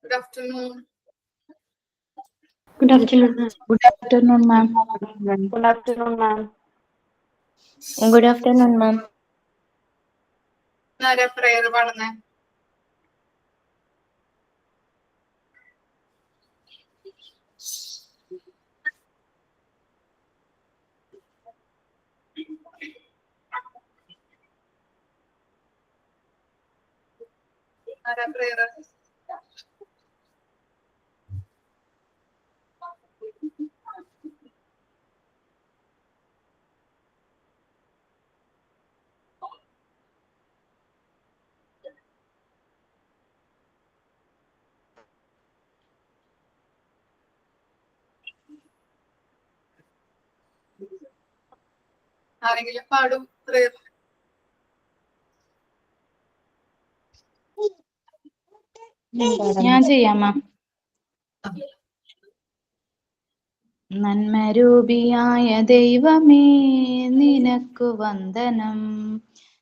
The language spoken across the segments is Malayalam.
Good afternoon. Good afternoon. Good afternoon, ma'am. Good afternoon, ma'am. Good afternoon, ma'am. ആരാ prayer പാടുന്നേ? ആരാ prayer? ആരെങ്കിലും പാടും prayer? ഞാൻ ചെയ്യാം മാം. നന്മരൂപിയായ ദൈവമേ നിനക്കു വന്ദനം.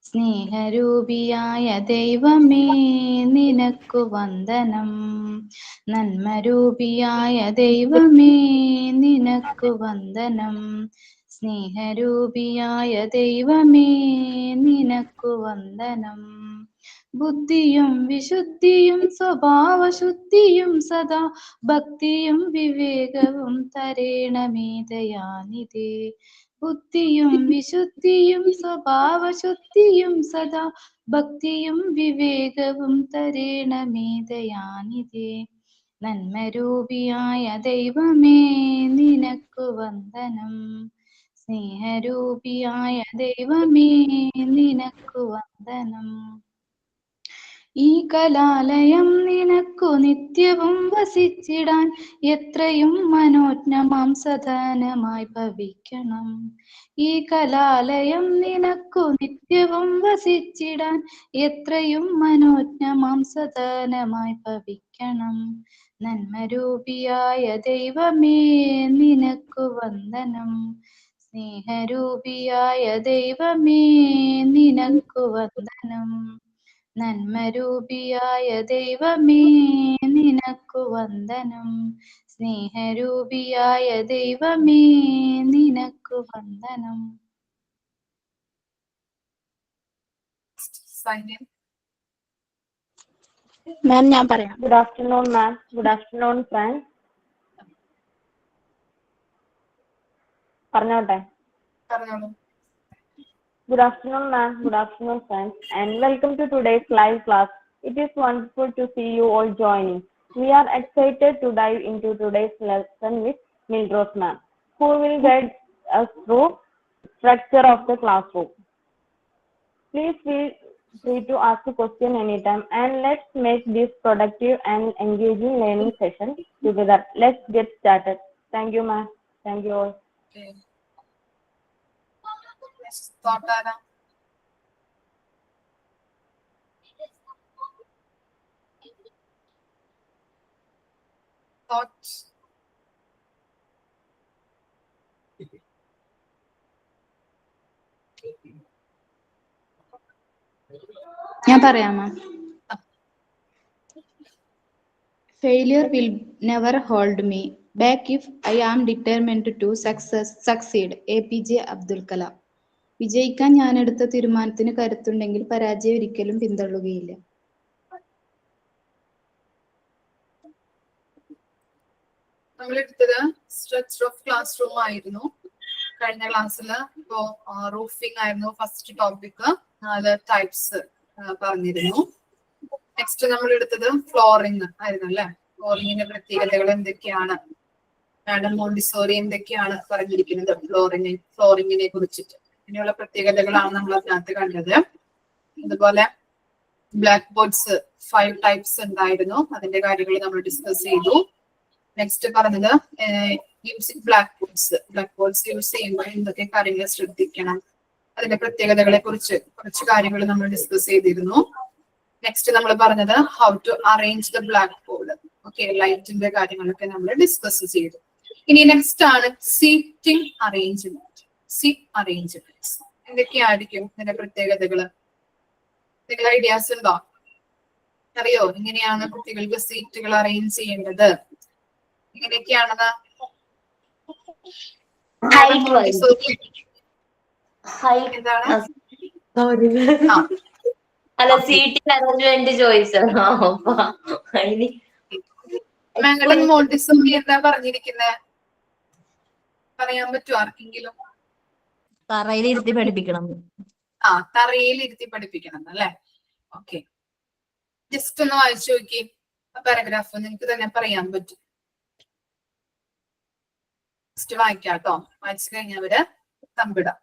സ്നേഹരൂപിയായ ദൈവമേ നിനക്കു വന്ദനം. നന്മരൂപിയായ ദൈവമേ നിനക്കു വന്ദനം. സ്നേഹരൂപിയായ ദൈവമേ നിനക്കു വന്ദനം. ബുദ്ധിയും വിശുദ്ധിയും സ്വഭാവശുദ്ധിയും സദാ ഭക്തിയും വിവേകവും തരേണമേ ദയാനിധേ. ബുദ്ധിയും വിശുദ്ധിയും സ്വഭാവശുദ്ധിയും സദാ ഭക്തിയും വിവേകവും തരേണമേ ദയാനിധേ. നന്മരൂപിയായ ദൈവമേ നിനക്കു വന്ദനം. സ്നേഹരൂപിയായ ദൈവമേ നിനക്കു വന്ദനം. ഈ കലാലയം നിനക്കു നിത്യവും വസിച്ചിടാൻ എത്രയും മനോജ്ഞമാം സദനമായി ഭവിക്കണം. ഈ കലാലയം നിനക്കു നിത്യവും വസിച്ചിടാൻ എത്രയും മനോജ്ഞമാം സദനമായി ഭവിക്കണം. നന്മരൂപിയായ ദൈവമേ നിനക്കു വന്ദനം. സ്നേഹരൂപിയായ ദൈവമേ നിനക്കു വന്ദനം. നന്മരൂപിയായ ദൈവമേ നിനക്കു വന്ദനം. സ്നേഹരൂപിയായ ദൈവമേ നിനക്കു വന്ദനം. Sign-in. മാം ഞാൻ പറയാം. Good afternoon, ma'am. Good afternoon, friends. പറഞ്ഞോട്ടെ. പറഞ്ഞോളൂ. Good afternoon, ma'am. Good afternoon, friends, and welcome to today's live class. It is wonderful to see you all joining. We are excited to dive into today's lesson with Mildred ma'am, who will guide us through structure of the classroom. Please feel free to ask a question anytime, and let's make this productive and engaging learning session together. Let's get started. Thank you, ma'am. Thank you all. Okay. Next thought ആരാ? Thoughts? ഞാൻ പറയാം മാം. Failure will never hold me back if I am determined to succeed. APJ Abdul Kalam. വിജയിക്കാൻ ഞാൻ എടുത്ത തീരുമാനത്തിന് കരുത്തുണ്ടെങ്കിൽ പരാജയം ഒരിക്കലും പിന്തള്ളുകയില്ല. നമ്മൾ എടുത്തത് സ്ട്രക്ചർ ഓഫ് ക്ലാസ് റൂം ആയിരുന്നു. കഴിഞ്ഞ ക്ലാസ്സിൽ ഇപ്പോ റൂഫിംഗ് ആയിരുന്നു ഫസ്റ്റ് ടോപ്പിക്. 4 ടൈപ്സ് പറഞ്ഞിരുന്നു. നെക്സ്റ്റ് നമ്മൾ എടുത്തത് ഫ്ലോറിംഗ് ആയിരുന്നു അല്ലെ. ഫ്ലോറിങ്ങിന്റെ പ്രത്യേകതകൾ എന്തൊക്കെയാണ്, മാഡം മോണ്ടിസോറി എന്തൊക്കെയാണ് പറഞ്ഞിരിക്കുന്നത് ഫ്ലോറിങ്ങിനെ കുറിച്ചിട്ട്, ഇങ്ങനെയുള്ള പ്രത്യേകതകളാണ് നമ്മൾ അതിനകത്ത് കണ്ടത്. അതുപോലെ ബ്ലാക്ക് ബോർഡ്സ് 5 ടൈപ്സ് ഉണ്ടായിരുന്നു, അതിന്റെ കാര്യങ്ങൾ നമ്മൾ ഡിസ്കസ് ചെയ്തു. നെക്സ്റ്റ് പറഞ്ഞത് യൂസിങ് ബ്ലാക്ക് ബോർഡ്സ് യൂസ് ചെയ്യുമ്പോൾ എന്തൊക്കെ കാര്യങ്ങൾ ശ്രദ്ധിക്കണം, അതിന്റെ പ്രത്യേകതകളെ കുറിച്ച് കുറച്ച് കാര്യങ്ങൾ നമ്മൾ ഡിസ്കസ് ചെയ്തിരുന്നു. നെക്സ്റ്റ് നമ്മൾ പറഞ്ഞത് how to arrange the blackboard. Okay, ലൈറ്റിന്റെ കാര്യങ്ങളൊക്കെ നമ്മൾ ഡിസ്കസ് ചെയ്തു. ഇനി നെക്സ്റ്റ് ആണ് സീറ്റിംഗ് അറേഞ്ച്മെന്റ്. സീറ്റ് അറേഞ്ച്മെന്റ്സ് എന്തൊക്കെയായിരിക്കും ഇതിന്റെ പ്രത്യേകതകള്? എന്തെങ്കിലും ഐഡിയാസ് ഉണ്ടോ? അറിയോ എങ്ങനെയാണ് കുട്ടികൾക്ക് സീറ്റുകൾ അറേഞ്ച് ചെയ്യേണ്ടത്? എങ്ങനെയൊക്കെയാണെന്ന്? എന്താണ്? അല്ല, സീറ്റിംഗ് അറേഞ്ച്മെന്റ് ചോദിച്ചോ? മാഡം മോണ്ടിസോറി എന്താ പറഞ്ഞിരിക്കുന്നത്? പറയാൻ പറ്റുമോ ആർക്കെങ്കിലും? തറയിലിരുത്തി പഠിപ്പിക്കണം. തറയിൽ ഇരുത്തി പഠിപ്പിക്കണം അല്ലേ? ഓക്കെ, ജസ്റ്റ് ഒന്ന് വായിച്ചു നോക്കി പാരഗ്രാഫ്, നിങ്ങൾക്ക് തന്നെ പറയാൻ പറ്റും. ജസ്റ്റ് വായിക്കാം കേട്ടോ. വായിച്ചു കഴിഞ്ഞവര് തമ്പിടാം.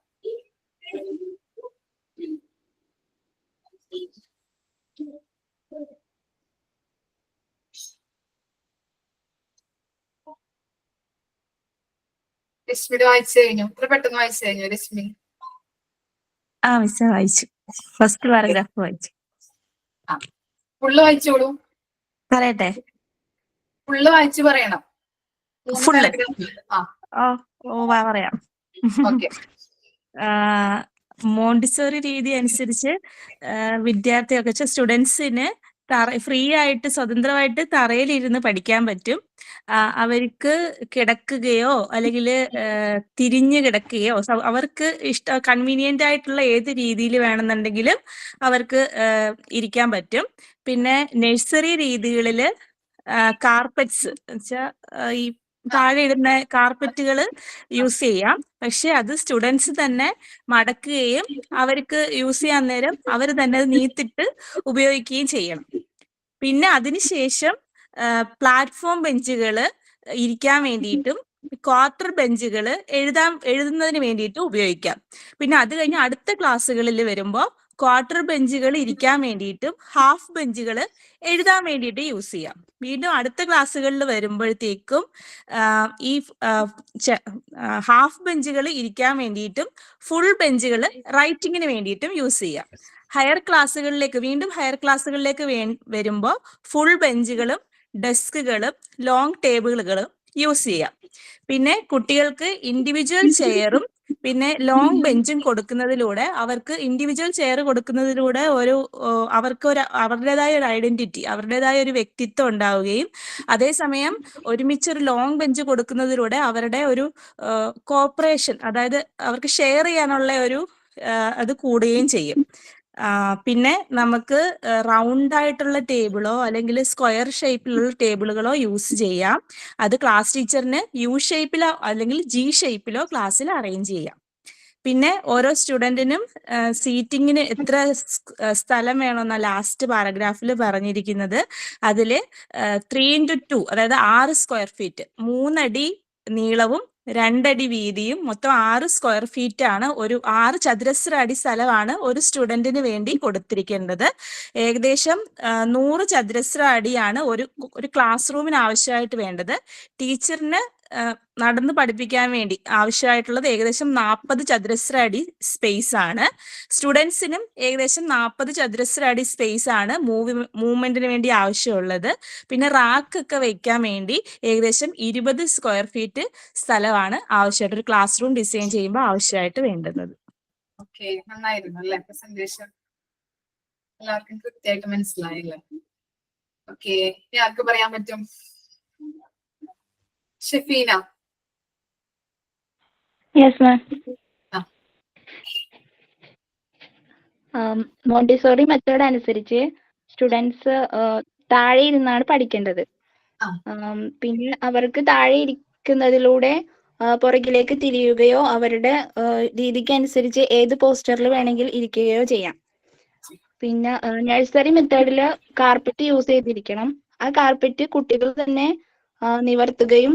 രശ്മിയുടെ വായിച്ചു കഴിഞ്ഞു? ഇത്ര പെട്ടെന്ന് വായിച്ചു കഴിഞ്ഞു രശ്മി? വായിച്ചു. ഫസ്റ്റ് പാരഗ്രാഫ് വായിച്ചു. ഫുള്ള് വായിച്ചോളൂ. പറയട്ടെ? ഫുള്ള് വായിച്ചു പറയണം. പറയാം. ഓക്കെ. മോണ്ടിസോറി രീതി അനുസരിച്ച് വിദ്യാർത്ഥികൾക്ക് സ്റ്റുഡൻസിന് ഫ്രീ ആയിട്ട് സ്വതന്ത്രമായിട്ട് തറയിലിരുന്ന് പഠിക്കാൻ പറ്റും. അവർക്ക് കിടക്കുകയോ അല്ലെങ്കിൽ തിരിഞ്ഞു കിടക്കുകയോ അവർക്ക് കൺവീനിയന്റ് ആയിട്ടുള്ള ഏത് രീതിയിൽ വേണമെന്നുണ്ടെങ്കിലും അവർക്ക് ഇരിക്കാൻ പറ്റും. പിന്നെ നഴ്സറി രീതികളിൽ കാർപ്പറ്റ്സ് വെച്ചാൽ ഈ താഴെ ഇടുന്ന കാർപ്പറ്റുകൾ യൂസ് ചെയ്യാം. പക്ഷെ അത് സ്റ്റുഡൻസ് തന്നെ മടക്കുകയും അവർക്ക് യൂസ് ചെയ്യാൻ നേരം അവർ തന്നെ അത് നീത്തിട്ട് ഉപയോഗിക്കുകയും ചെയ്യണം. പിന്നെ അതിനുശേഷം പ്ലാറ്റ്ഫോം ബെഞ്ചുകൾ ഇരിക്കാൻ വേണ്ടിയിട്ടും ക്വാർട്ടർ ബെഞ്ചുകൾ എഴുതുന്നതിന് വേണ്ടിയിട്ടും ഉപയോഗിക്കാം. പിന്നെ അത് കഴിഞ്ഞ് അടുത്ത ക്ലാസ്സുകളിൽ വരുമ്പോൾ ക്വാർട്ടർ ബെഞ്ചുകൾ ഇരിക്കാൻ വേണ്ടിയിട്ടും ഹാഫ് ബെഞ്ചുകൾ എഴുതാൻ വേണ്ടിയിട്ട് യൂസ് ചെയ്യാം. വീണ്ടും അടുത്ത ക്ലാസ്സുകളിൽ വരുമ്പോഴത്തേക്കും ഈ ഹാഫ് ബെഞ്ചുകൾ ഇരിക്കാൻ വേണ്ടിയിട്ടും ഫുൾ ബെഞ്ചുകൾ റൈറ്റിങ്ങിന് വേണ്ടിയിട്ടും യൂസ് ചെയ്യാം. ഹയർ ക്ലാസ്സുകളിലേക്ക് വരുമ്പോൾ ഫുൾ ബെഞ്ചുകളും ഡെസ്കുകളും ലോങ് ടേബിളുകളും യൂസ് ചെയ്യാം. പിന്നെ കുട്ടികൾക്ക് ഇൻഡിവിജ്വൽ ചെയറും പിന്നെ ലോങ് ബെഞ്ചും കൊടുക്കുന്നതിലൂടെ അവർക്ക് ഇൻഡിവിജ്വൽ ചെയർ കൊടുക്കുന്നതിലൂടെ അവരുടേതായ ഒരു ഐഡന്റിറ്റി, അവരുടേതായ ഒരു വ്യക്തിത്വം ഉണ്ടാവുകയും അതേസമയം ഒരുമിച്ചൊരു ലോങ് ബെഞ്ച് കൊടുക്കുന്നതിലൂടെ അവരുടെ ഒരു കോപ്പറേഷൻ, അതായത് അവർക്ക് ഷെയർ ചെയ്യാനുള്ള ഒരു അത് കൂടുകയും ചെയ്യും. പിന്നെ നമുക്ക് റൗണ്ട് ആയിട്ടുള്ള ടേബിളോ അല്ലെങ്കിൽ സ്ക്വയർ ഷേപ്പിലുള്ള ടേബിളുകളോ യൂസ് ചെയ്യാം. അത് ക്ലാസ് ടീച്ചറിന് യു ഷേപ്പിലോ അല്ലെങ്കിൽ ജി ഷേപ്പിലോ ക്ലാസ്സിൽ അറേഞ്ച് ചെയ്യാം. പിന്നെ ഓരോ സ്റ്റുഡന്റിനും സീറ്റിങ്ങിന് എത്ര സ്ഥലം വേണമെന്ന ലാസ്റ്റ് പാരഗ്രാഫിൽ പറഞ്ഞിരിക്കുന്നത്. അതിൽ 3x2, അതായത് 6 സ്ക്വയർ ഫീറ്റ്, 3 അടി നീളവും 2 അടി വീതിയും മൊത്തം 6 സ്ക്വയർ ഫീറ്റ് ആണ്, 6 ചതുരശ്ര അടി സ്ഥലമാണ് ഒരു സ്റ്റുഡന്റിന് വേണ്ടി കൊടുത്തിരിക്കേണ്ടത്. ഏകദേശം 100 ചതുരശ്ര അടിയാണ് ഒരു ക്ലാസ് റൂമിന് ആവശ്യമായിട്ട് വേണ്ടത്. ടീച്ചറിന് നടന്ന് പഠിപ്പിക്കാൻ വേണ്ടി ആവശ്യമായിട്ടുള്ളത് ഏകദേശം 40 ചതുരശ്ര അടി സ്പേസ് ആണ്. സ്റ്റുഡൻസിനും ഏകദേശം 40 ചതുരശ്ര അടി സ്പേസ് ആണ് മൂവ്മെന്റിന് വേണ്ടി ആവശ്യമുള്ളത്. പിന്നെ റാക്ക് ഒക്കെ വെക്കാൻ വേണ്ടി ഏകദേശം 20 സ്ക്വയർ ഫീറ്റ് സ്ഥലമാണ് ആവശ്യമായിട്ട് ഒരു ക്ലാസ് റൂം ഡിസൈൻ ചെയ്യുമ്പോൾ ആവശ്യമായിട്ട് വേണ്ടുന്നത്. ഓക്കെ, നന്നായിരുന്നു അല്ലേ പ്രസന്റേഷൻ? എല്ലാവർക്കും കൃത്യമായിട്ട് മനസ്സിലായില്ലേ? ഓക്കെ, ഇനി ആർക്ക് പറയാൻ പറ്റും? Shefeena. Yes ma'am. Montessori method അനുസരിച്ച് സ്റ്റുഡൻസ് താഴെ ഇരുന്നാണ് പഠിക്കേണ്ടത്. പിന്നെ അവർക്ക് താഴെ ഇരിക്കുന്നതിലൂടെ പുറകിലേക്ക് തിരിയുകയോ അവരുടെ രീതിക്ക് അനുസരിച്ച് ഏത് പോസ്റ്ററിൽ വേണമെങ്കിൽ ഇരിക്കുകയോ ചെയ്യാം. പിന്നെ നഴ്സറി മെത്തേഡിൽ കാർപ്പറ്റ് യൂസ് ചെയ്തിരിക്കണം. ആ കാർപ്പറ്റ് കുട്ടികൾ തന്നെ നിവർത്തുകയും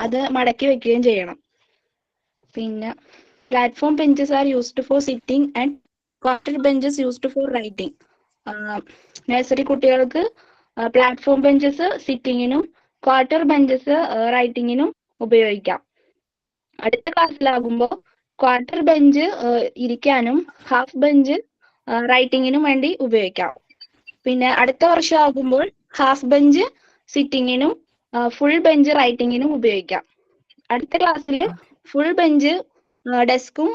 അത് മടക്കി വെക്കുകയും ചെയ്യണം. പിന്നെ platform benches are used for sitting and quarter benches used for writing. Nursery കുട്ടികൾക്ക് പ്ലാറ്റ്ഫോം ബെഞ്ചസ് സിറ്റിങ്ങിനും ക്വാർട്ടർ ബെഞ്ചസ് റൈറ്റിങ്ങിനും ഉപയോഗിക്കാം. അടുത്ത ക്ലാസ്സിലാകുമ്പോൾ ക്വാർട്ടർ ബെഞ്ച് ഇരിക്കാനും ഹാഫ് ബെഞ്ച് റൈറ്റിങ്ങിനും വേണ്ടി ഉപയോഗിക്കാം. പിന്നെ അടുത്ത വർഷം ആകുമ്പോൾ ഹാഫ് ബെഞ്ച് സിറ്റിങ്ങിനും ഫുൾ ബെഞ്ച് റൈറ്റിങ്ങിനും ഉപയോഗിക്കാം. അടുത്ത ക്ലാസ്സിൽ ഫുൾ ബെഞ്ച് ഡെസ്കും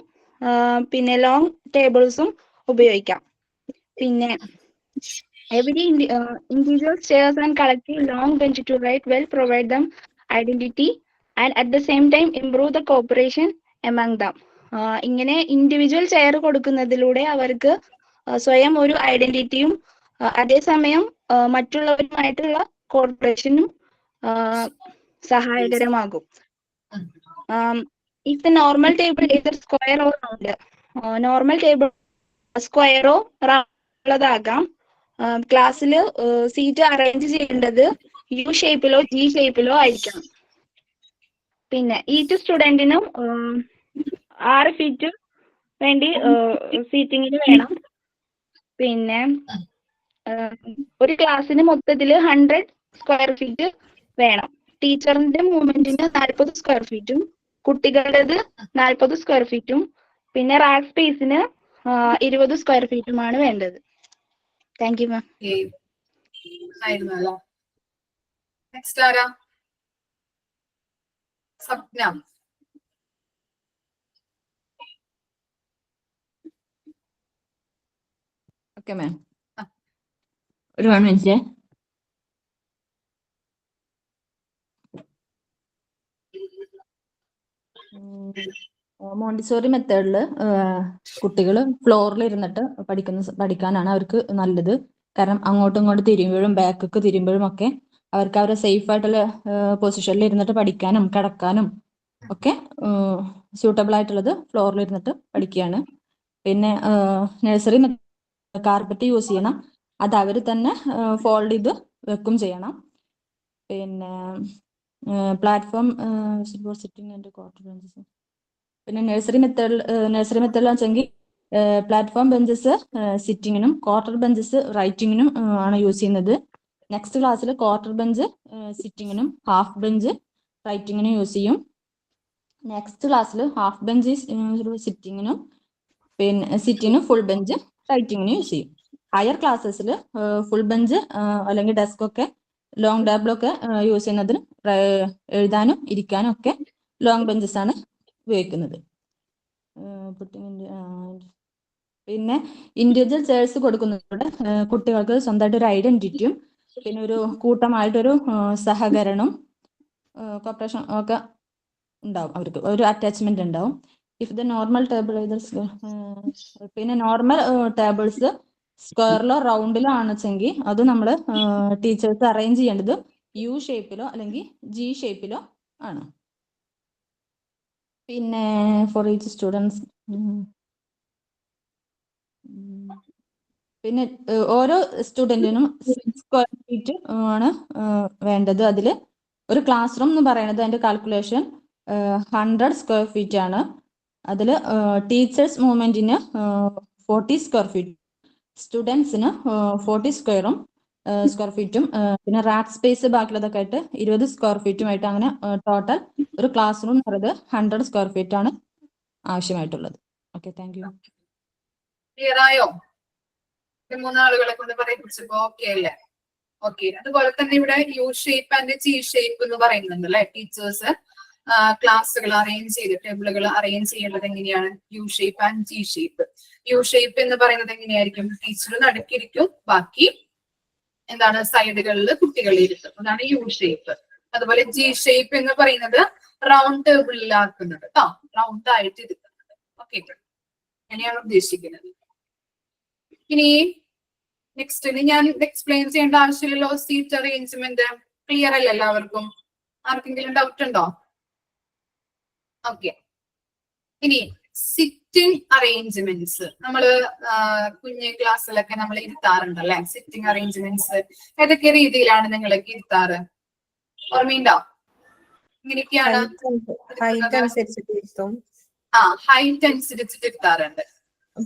പിന്നെ ലോങ് ടേബിൾസും ഉപയോഗിക്കാം. പിന്നെ Every individual chairs and collective long bench to write will provide them identity and at the same time improve the cooperation among them. ഇങ്ങനെ ഇൻഡിവിജ്വൽ ചെയർ കൊടുക്കുന്നതിലൂടെ അവർക്ക് സ്വയം ഒരു ഐഡന്റിറ്റിയും അതേസമയം മറ്റുള്ളവരുമായിട്ടുള്ള കോർപ്പറേഷനും സഹായകരമാകും. If the normal table either square or round, normal table സ്ക്വയറോ റൗണ്ടുള്ളതാകാം. ക്ലാസ്സിൽ സീറ്റ് അറേഞ്ച് ചെയ്യേണ്ടത് യു ഷേപ്പിലോ ജി ഷേപ്പിലോ ആയിരിക്കണം. പിന്നെ ഈച്ച് സ്റ്റുഡൻറ്റിനും 6 ഫീറ്റ് വേണ്ടി സീറ്റിങ്ങിന് വേണം. പിന്നെ ഒരു ക്ലാസ്സിന് മൊത്തത്തിൽ 100 സ്ക്വയർ ഫീറ്റ് വേണം. ടീച്ചറിന്റെ മൂവ്മെന്റിന് 40 സ്ക്വയർ ഫീറ്റും കുട്ടികളുടേത് 40 സ്ക്വയർ ഫീറ്റും പിന്നെ റാക്ക് സ്പേസിന് 20 സ്ക്വയർ ഫീറ്റുമാണ് വേണ്ടത്. Thank you ma'am. നെക്സ്റ്റ് ആരാ? സ്വപ്ന. ഓക്കെ മാം, ഒരു 1 മിനിറ്റ്. മോണ്ടിസോറി മെത്തേഡിൽ കുട്ടികൾ ഫ്ലോറിൽ ഇരുന്നിട്ട് പഠിക്കാനാണ് അവർക്ക് നല്ലത്. കാരണം അങ്ങോട്ടും ഇങ്ങോട്ടും തിരിയുമ്പോഴും ബാക്കൊക്കെ തിരിയുമ്പോഴും ഒക്കെ അവർക്ക് അവരെ സേഫ് ആയിട്ടുള്ള പൊസിഷനിൽ ഇരുന്നിട്ട് പഠിക്കാനും കിടക്കാനും ഒക്കെ സ്യൂട്ടബിൾ ആയിട്ടുള്ളത് ഫ്ലോറിൽ ഇരുന്നിട്ട് പഠിക്കുകയാണ്. പിന്നെ നഴ്സറി കാർപ്പറ്റ് യൂസ് ചെയ്യണം, അത് അവർ തന്നെ ഫോൾഡ് ചെയ്ത് വെക്കും ചെയ്യണം. പിന്നെ platform sitting and quarter benches. പിന്നെ നഴ്സറി മെത്തേഡിൽ വെച്ചെങ്കിൽ പ്ലാറ്റ്ഫോം ബെഞ്ചസ് സിറ്റിങ്ങിനും ക്വാർട്ടർ ബെഞ്ചസ് റൈറ്റിങ്ങിനും ആണ് യൂസ് ചെയ്യുന്നത്. നെക്സ്റ്റ് ക്ലാസ്സിൽ ക്വാർട്ടർ ബെഞ്ച് സിറ്റിങ്ങിനും ഹാഫ് ബെഞ്ച് റൈറ്റിങ്ങിനും യൂസ് ചെയ്യും. നെക്സ്റ്റ് ക്ലാസ്സിൽ ഹാഫ് ബെഞ്ച് സിറ്റിങ്ങിനും പിന്നെ സിറ്റിങ്ങിനും ഫുൾ ബെഞ്ച് റൈറ്റിങ്ങിനും യൂസ് ചെയ്യും. ഹയർ ക്ലാസ്സസിൽ ഫുൾ ബെഞ്ച് അല്ലെങ്കിൽ ഡെസ്ക് ഒക്കെ ലോങ് ടേബിളൊക്കെ യൂസ് ചെയ്യുന്നതിന് എഴുതാനും ഇരിക്കാനും ഒക്കെ ലോങ് ബെഞ്ചസ് ആണ് ഉപയോഗിക്കുന്നത്. പിന്നെ ഇൻഡിവിജ്വൽ ചെയർസ് കൊടുക്കുന്നതോടെ കുട്ടികൾക്ക് സ്വന്തമായിട്ട് ഒരു ഐഡന്റിറ്റിയും പിന്നെ ഒരു കൂട്ടമായിട്ടൊരു സഹകരണം കോപ്പറേഷൻ ഒക്കെ ഉണ്ടാവും, അവർക്ക് ഒരു അറ്റാച്ച്മെന്റ് ഉണ്ടാവും. ഇഫ് ദ നോർമൽ ടേബിൾ പിന്നെ നോർമൽ ടേബിൾസ് സ്ക്വയറിലോ റൗണ്ടിലോ ആണെച്ചെങ്കിൽ അത് നമ്മൾ ടീച്ചേഴ്സ് അറേഞ്ച് ചെയ്യേണ്ടത് യു ഷേപ്പിലോ അല്ലെങ്കിൽ ജി ഷേപ്പിലോ ആണ്. പിന്നെ ഫോർ ഈച്ച് സ്റ്റുഡൻസ് പിന്നെ ഓരോ സ്റ്റുഡൻറ്റിനും 6 സ്ക്വയർ ഫീറ്റ് ആണ് വേണ്ടത്. അതിൽ ഒരു ക്ലാസ് റൂം എന്ന് പറയുന്നത് അതിൻ്റെ കാൽക്കുലേഷൻ 100 സ്ക്വയർ ഫീറ്റ് ആണ്. അതിൽ ടീച്ചേഴ്സ് മൂവ്മെൻറ്റിന് 40 സ്ക്വയർ ഫീറ്റ്, സ്റ്റുഡൻസിന് 40 സ്ക്വയർ ഫീറ്റും പിന്നെ റാക്ക് സ്പേസ് ബാക്കിയുള്ളതൊക്കെ ആയിട്ട് 20 സ്ക്വയർ ഫീറ്റുമായിട്ട് അങ്ങനെ ടോട്ടൽ ഒരു ക്ലാസ് റൂം എന്ന് പറയുന്നത് 100 സ്ക്വയർ ഫീറ്റ് ആണ് ആവശ്യമായിട്ടുള്ളത്. Okay, thank U. ക്ലിയർ ആയോ? 3 ആളുകളെ കൊണ്ട് പറയിപ്പിച്ചപ്പോ ഓക്കെ അല്ലേ? ഓക്കെ. അതുപോലെ തന്നെ ഇവിടെ U shape and G shape എന്ന് പറയുന്നുണ്ട് അല്ലെ. ടീച്ചേഴ്സ് ക്ലാസ്സുകൾ അറേഞ്ച് ചെയ്ത് ടേബിളുകൾ അറേഞ്ച് ചെയ്യേണ്ടത് എങ്ങനെയാണ്? U shape and G shape. U shape എന്ന് പറയുന്നത് എങ്ങനെയായിരിക്കും? ടീച്ചർ നടുക്കിരിക്കും, ബാക്കി എന്താണ് സൈഡുകളിൽ കുട്ടികൾ ഇരുത്തും, അതാണ് യു ഷേപ്പ്. അതുപോലെ ജി ഷേപ്പ് എന്ന് പറയുന്നത് റൗണ്ട് ടേബിളിലാക്കുന്നത് കേട്ടോ, റൗണ്ട് ആയിട്ട് ഇരുത്തുന്നത്. ഓക്കെ, അങ്ങനെയാണ് ഉദ്ദേശിക്കുന്നത്. ഇനി നെക്സ്റ്റ് ഞാൻ എക്സ്പ്ലെയിൻ ചെയ്യേണ്ട ആവശ്യമില്ലല്ലോ. സീറ്റ് അറേഞ്ച്മെന്റ് ക്ലിയർ അല്ല എല്ലാവർക്കും? ആർക്കെങ്കിലും ഡൗട്ട് ഉണ്ടോ? ഓക്കെ. ഇനി സിറ്റിംഗ് അറേഞ്ച്മെന്റ്സ് നമ്മള് കുഞ്ഞു ക്ലാസ്സിലൊക്കെ നമ്മൾ ഇരുത്താറുണ്ട് അല്ലെ. സിറ്റിംഗ് അറേഞ്ച്മെന്റ്സ് ഏതൊക്കെ രീതിയിലാണ് നിങ്ങളൊക്കെ ഇരുത്താറ്? ഓർമ്മയുണ്ടോ? ഇങ്ങനെയൊക്കെയാണ്. ഹൈറ്റ് അനുസരിച്ചിട്ട് ഇരുത്തും. ഹൈറ്റ് അനുസരിച്ചിട്ട് ഇരുത്താറുണ്ട്.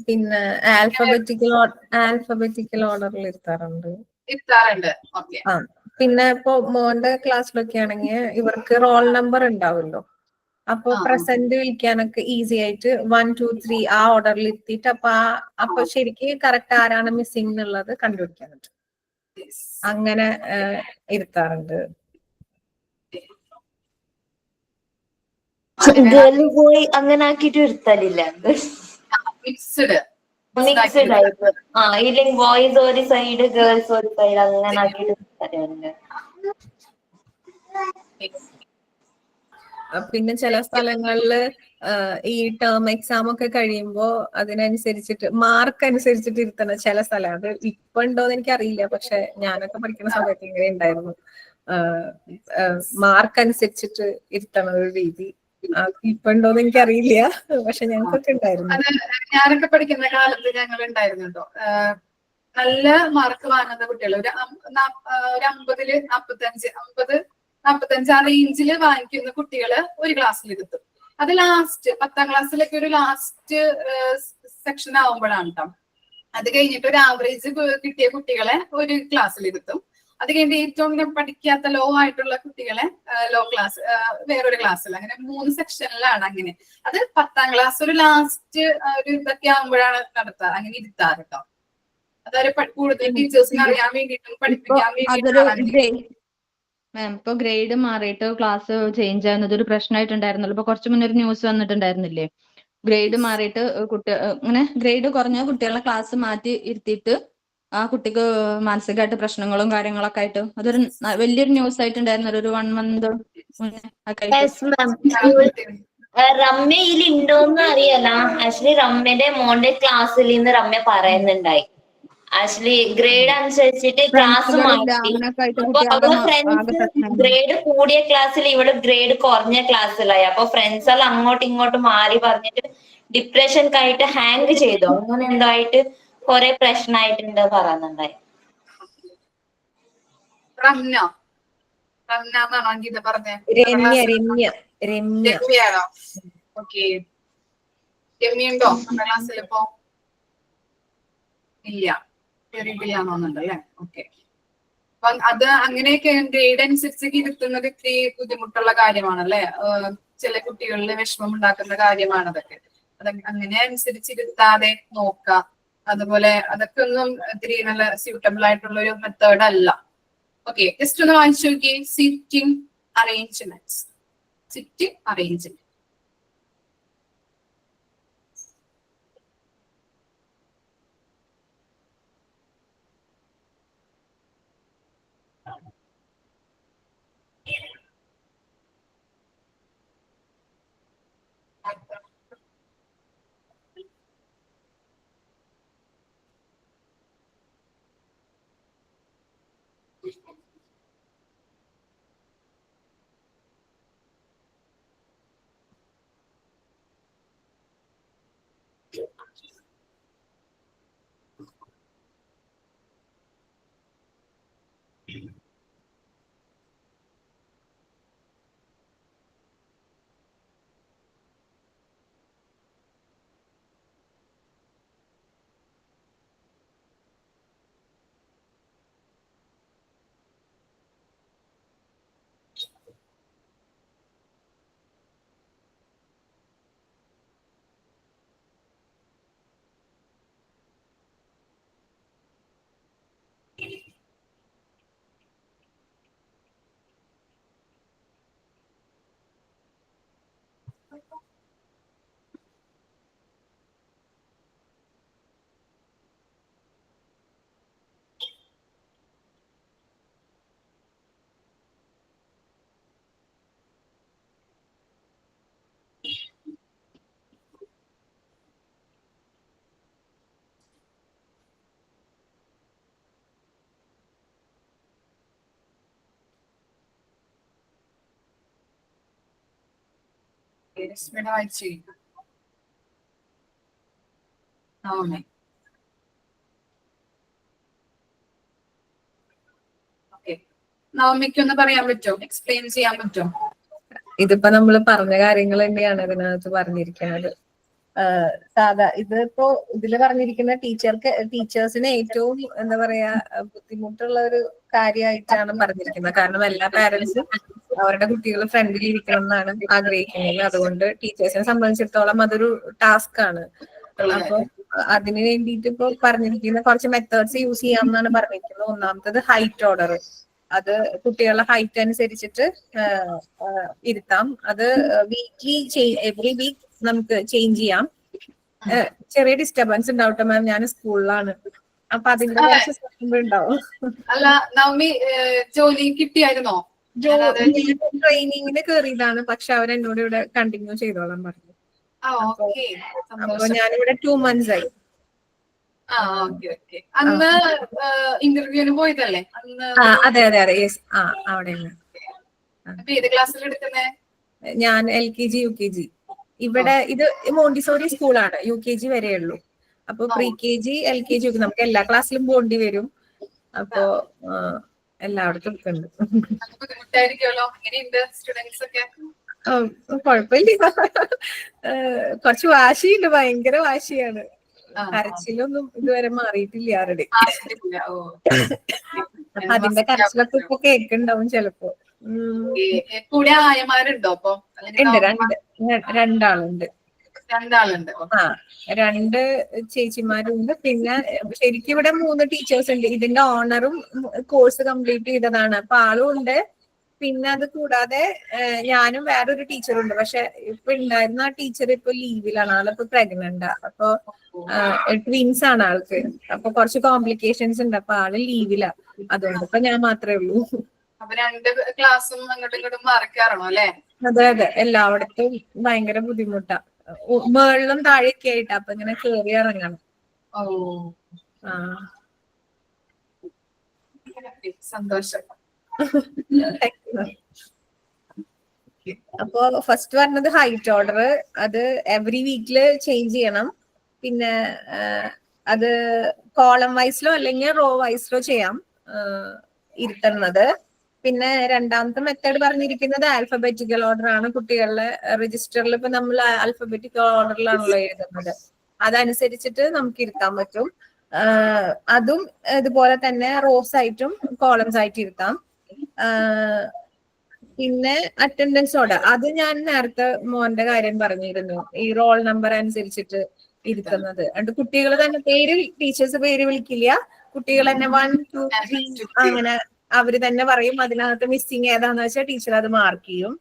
പിന്നെ ആൽഫബറ്റിക്കൽ ഓർഡറിൽ ഇരുത്താറുണ്ട്. ഓക്കെ. പിന്നെ ഇപ്പൊ മോന്റെ ക്ലാസ്സിലൊക്കെ ആണെങ്കിൽ ഇവർക്ക് റോൾ നമ്പർ ഉണ്ടാവുമല്ലോ, അപ്പൊ പ്രസന്റ് വിളിക്കാനൊക്കെ ഈസി ആയിട്ട് 1 2 3 ആ ഓർഡറിൽ എത്തിയിട്ട് അപ്പൊ ശരിക്ക് കറക്റ്റ് ആരാണ് മിസ്സിംഗ് എന്നുള്ളത് കണ്ടുപിടിക്കാൻ പറ്റും. അങ്ങനെ ഇരുത്താറുണ്ട്. ഗേൾ ബോയ് അങ്ങനെ ആക്കിട്ട് ഇരുത്തലില്ല. Mixed mix type. ഇല്ലെങ്കിൽ ബോയ്സ് ഒരു സൈഡ് ഗേൾസ് ഒരു സൈഡ് അങ്ങനെ ആക്കിയിട്ട് തരുന്നുണ്ട്. പിന്നെ ചില സ്ഥലങ്ങളില് ഈ ടേം എക്സാം ഒക്കെ കഴിയുമ്പോ അതിനനുസരിച്ചിട്ട് മാർക്ക് അനുസരിച്ചിട്ട് ഇരുത്തണം ചില സ്ഥലം. അത് ഇപ്പൊ ഉണ്ടോന്ന് എനിക്കറിയില്ല, പക്ഷെ ഞാനൊക്കെ പഠിക്കുന്ന സമയത്ത് ഇങ്ങനെ ഉണ്ടായിരുന്നു. മാർക്ക് അനുസരിച്ചിട്ട് ഇരുത്തണ ഒരു രീതി. ഇപ്പൊ ഉണ്ടോന്ന് എനിക്കറിയില്ല, പക്ഷെ ഞങ്ങൾക്കൊക്കെ ഉണ്ടായിരുന്നു. അത് ഞാനൊക്കെ പഠിക്കുന്ന കാലത്ത് ഞങ്ങൾ ഉണ്ടായിരുന്നു കേട്ടോ. നല്ല മാർക്ക് വാങ്ങുന്ന കുട്ടികൾ ഒരു 50-ല് 45 ആ റേഞ്ചിൽ വാങ്ങിക്കുന്ന കുട്ടികള് ഒരു ക്ലാസ്സിൽ ഇരുത്തും. അത് ലാസ്റ്റ് 10ാം ക്ലാസ്സിലൊക്കെ ഒരു ലാസ്റ്റ് സെക്ഷൻ ആവുമ്പോഴാണ് കേട്ടോ. അത് കഴിഞ്ഞിട്ട് ഒരു ആവറേജ് കിട്ടിയ കുട്ടികളെ ഒരു ക്ലാസ്സിൽ ഇരുത്തും. അത് കഴിഞ്ഞിട്ട് ഏറ്റവും ഇങ്ങനെ പഠിക്കാത്ത ലോ ആയിട്ടുള്ള കുട്ടികളെ ലോ ക്ലാസ് വേറൊരു ക്ലാസ്സിൽ, അങ്ങനെ 3 സെക്ഷനിലാണ്. അങ്ങനെ അത് 10ാം ക്ലാസ് ഒരു ലാസ്റ്റ് ഒരു ഇതൊക്കെ ആകുമ്പോഴാണ് നടത്താറ്, അങ്ങനെ ഇരുത്താറ് കേട്ടോ. അതൊരു കൂടുതൽ ടീച്ചേഴ്സിന് അറിയാൻ വേണ്ടിയിട്ടും പഠിപ്പിക്കാൻ വേണ്ടിയിട്ടാണ്. മാം, ഇപ്പൊ ഗ്രേഡ് മാറിയിട്ട് ക്ലാസ് ചേഞ്ച് ആകുന്നത് ഒരു പ്രശ്നമായിട്ടുണ്ടായിരുന്നല്ലോ. ഇപ്പൊ കുറച്ചു മുന്നേ ഒരു ന്യൂസ് വന്നിട്ടുണ്ടായിരുന്നില്ലേ? ഗ്രേഡ് മാറിയിട്ട് ഇങ്ങനെ ഗ്രേഡ് കുറഞ്ഞ കുട്ടികളെ ക്ലാസ് മാറ്റി ഇരുത്തിയിട്ട് ആ കുട്ടിക്ക് മാനസികമായിട്ട് പ്രശ്നങ്ങളും കാര്യങ്ങളൊക്കെ ആയിട്ട് അതൊരു വലിയൊരു ന്യൂസ് ആയിട്ടുണ്ടായിരുന്നല്ലോ ഒരു 1 മന്ത് മുന്നേ. റമ്യയിൽ ഉണ്ടോന്ന് അറിയാല. ആക്ച്വലി റമ്യന്റെ മോന്റെ ക്ലാസ്സിൽ നിന്ന് റമ്യ പറയുന്നുണ്ടായി. ആക്ച്വലി ഗ്രേഡ് അനുസരിച്ചിട്ട് ക്ലാസ് മാറ്റി. അപ്പൊ അവളെ ഫ്രണ്ട്സ് ഗ്രേഡ് കൂടിയ ക്ലാസ്സിൽ ഇവള് ഗ്രേഡ് കുറഞ്ഞ ക്ലാസ്സിലായി. അപ്പൊ ഫ്രണ്ട്സ് എല്ലാം അങ്ങോട്ടും ഇങ്ങോട്ടും മാറി പറഞ്ഞിട്ട് ഡിപ്രഷൻ ആയിട്ട് ഹാങ് ചെയ്തു, അങ്ങനെ എന്തായിട്ട് കുറെ പ്രശ്നമായിട്ടുണ്ട് പറയുന്നുണ്ടായി. രമ്യയാണോ? ഓക്കെ. രമ്യുണ്ടോ നമ്മുടെ ക്ലാസ്സിൽ ഇപ്പോ? ഇല്ല, കയറിയിട്ടില്ലാന്നോന്നുണ്ടല്ലേ. ഓക്കെ. അപ്പൊ അത് അങ്ങനെയൊക്കെ ഗ്രേഡ് അനുസരിച്ച് ഇരുത്തുന്നത് ഇത്തിരി ബുദ്ധിമുട്ടുള്ള കാര്യമാണല്ലേ. ചില കുട്ടികളിൽ വിഷമം ഉണ്ടാക്കുന്ന കാര്യമാണ് അതൊക്കെ. അങ്ങനെ അനുസരിച്ചിരുത്താതെ നോക്കാം. അതുപോലെ അതൊക്കെ ഒന്നും ഇത്തിരി നല്ല സ്യൂട്ടബിൾ ആയിട്ടുള്ള ഒരു മെത്തേഡ് അല്ല. ഓക്കെ, ജസ്റ്റ് ഒന്ന് വായിച്ചു നോക്കിയേ. Sitting arrangements. Sitting arrangement. രശ്മിയുടെ വായിച്ചു. നവമിക്കൊന്ന് പറയാൻ പറ്റുമോ? എക്സ്പ്ലെയിൻ ചെയ്യാൻ പറ്റുമോ? ഇതിപ്പോ നമ്മൾ പറഞ്ഞ കാര്യങ്ങൾ തന്നെയാണ് ഇതിനകത്ത് പറഞ്ഞിരിക്കുന്നത്. ഇതിപ്പോ ഇതില് പറഞ്ഞിരിക്കുന്ന ടീച്ചേഴ്സിന് ഏറ്റവും എന്താ പറയാ ബുദ്ധിമുട്ടുള്ള ഒരു കാര്യമായിട്ടാണ് പറഞ്ഞിരിക്കുന്നത്. കാരണം എല്ലാ പാരന്റ്സും അവരുടെ കുട്ടികൾ ഫ്രണ്ടിൽ ഇരിക്കണം എന്നാണ് ആഗ്രഹിക്കുന്നത്. അതുകൊണ്ട് ടീച്ചേഴ്സിനെ സംബന്ധിച്ചിടത്തോളം അതൊരു ടാസ്ക് ആണ്. അപ്പൊ അതിന് വേണ്ടിയിട്ട് ഇപ്പൊ പറഞ്ഞിരിക്കുന്ന കുറച്ച് മെത്തേഡ്സ് യൂസ് ചെയ്യാമെന്നാണ് പറഞ്ഞിരിക്കുന്നത്. ഒന്നാമത്തത് ഹൈറ്റ് ഓർഡർ. അത് കുട്ടികളുടെ ഹൈറ്റ് അനുസരിച്ചിട്ട് ഇരുത്താം. അത് വീക്ക്ലി എവറി വീക്ക് നമുക്ക് ചേഞ്ച് ചെയ്യാം. ചെറിയ ഡിസ്റ്റർബൻസ് ഉണ്ടാവട്ടെ മാം, ഞാൻ സ്കൂളിലാണ്, അപ്പൊ അതിന്റെ കുറച്ച് സമയം ഉണ്ടാവും. അല്ല നവമി ജോലി കിട്ടിയായിരുന്നോ? ട്രെയിനിങ്ങിന് കയറിയതാണ്, പക്ഷെ അവരെന്നോട് ഇവിടെ കണ്ടിന്യൂ ചെയ്തോളാൻ പറഞ്ഞു. അപ്പൊ ഞാനിവിടെ 2 months ആയി. അന്ന് ഇന്റർവ്യൂവിന് പോയതല്ലേ? അതെ അതെ അതെ, യെസ്. അവിടെ ഏത് ക്ലാസ്സിൽ എടുക്കുന്നേ? ഞാൻ LKG UKG. ഇവിടെ ഇത് മോണ്ടിസോറി സ്കൂളാണ്, UKG വരെ ഉള്ളൂ. അപ്പൊ pre-KG LKG നമുക്ക് എല്ലാ ക്ലാസ്സിലും പോണ്ടി വരും. അപ്പൊ എല്ലായിടത്തും എടുക്കുന്നുണ്ട്. ബുദ്ധിമുട്ടായിരിക്കുമല്ലോ. എങ്ങനെയുണ്ട് സ്റ്റുഡൻസ് ഒക്കെ? കുഴപ്പമില്ല, കുറച്ച് വാശിയുണ്ട്, ഭയങ്കര വാശിയാണ്. കരച്ചിലൊന്നും ഇതുവരെ മാറിയിട്ടില്ല ആരുടെ. അതിന്റെ കരച്ചിലൊക്കെ ഇപ്പൊ കേൾക്കുന്നുണ്ടാവും ചിലപ്പോ. കൂടെ ആയമാരുണ്ടോ അപ്പൊ? ഉണ്ട്, രണ്ടാളുണ്ട്. 2 ചേച്ചിമാരുണ്ട്. പിന്നെ ശരിക്കും ഇവിടെ 3 ടീച്ചേഴ്സ് ഉണ്ട്. ഇതിന്റെ ഓണറും കോഴ്സ് കംപ്ലീറ്റ് ചെയ്തതാണ്, അപ്പൊ ആളും ഉണ്ട്. പിന്നെ അത് കൂടാതെ ഞാനും വേറൊരു ടീച്ചറുണ്ട്. പക്ഷെ ഇപ്പൊ ഉണ്ടായിരുന്ന ആ ടീച്ചർ ഇപ്പൊ ലീവിലാണ്, ആളിപ്പോ പ്രഗ്നന്റ്. അപ്പൊ ട്വിൻസ് ആണ് ആൾക്ക്, അപ്പൊ കുറച്ച് കോംപ്ലിക്കേഷൻസ് ഉണ്ട്. അപ്പൊ ആള് ലീവിലാ, അതുകൊണ്ട് ഇപ്പൊ ഞാൻ മാത്രമേ ഉള്ളൂ. അപ്പൊ 2 ക്ലാസ്സും അങ്ങോട്ടും ഇങ്ങോട്ടും മാറിക്കാറണോ അല്ലെ? അതെ അതെ, എല്ലായിടത്തും ഭയങ്കര ബുദ്ധിമുട്ടാ, മേളിലും താഴെയൊക്കെ ആയിട്ടാ. അപ്പൊ ഇങ്ങനെ കേറി ഇറങ്ങണം. സന്തോഷം. അപ്പൊ ഫസ്റ്റ് പറഞ്ഞത് ഹൈറ്റ് ഓർഡർ, അത് എവറി വീക്കില് ചേഞ്ച് ചെയ്യണം. പിന്നെ അത് കോളം വൈസിലോ അല്ലെങ്കിൽ റോ വൈസിലോ ചെയ്യാം ഇരുത്തുന്നത്. പിന്നെ രണ്ടാമത്തെ മെത്തേഡ് പറഞ്ഞിരിക്കുന്നത് ആൽഫബറ്റിക്കൽ ഓർഡർ ആണ്. കുട്ടികളുടെ രജിസ്റ്ററിൽ ഇപ്പൊ നമ്മൾ ആൽഫബറ്റിക്കൽ ഓർഡറിലാണല്ലോ എഴുതുന്നത്, അതനുസരിച്ചിട്ട് നമുക്ക് ഇരുത്താൻ പറ്റും. അതും ഇതുപോലെ തന്നെ റോസ് ആയിട്ടും കോളംസ് ആയിട്ട് ഇരുത്താം. പിന്നെ അറ്റൻഡൻസ് ഓർഡർ, അത് ഞാൻ നേരത്തെ മോന്റെ കാര്യം പറഞ്ഞിരുന്നു, ഈ റോൾ നമ്പർ അനുസരിച്ചിട്ട് ഇരുത്തുന്നത്. അതുകൊണ്ട് കുട്ടികൾ തന്നെ ടീച്ചേഴ്സ് പേര് വിളിക്കില്ല, കുട്ടികൾ തന്നെ 1 2 3 അങ്ങനെ അവര് തന്നെ പറയും. അതിനകത്ത് മിസ്സിങ് ഏതാന്ന് വെച്ചാൽ ടീച്ചർ അത് മാർക്ക് ചെയ്യും.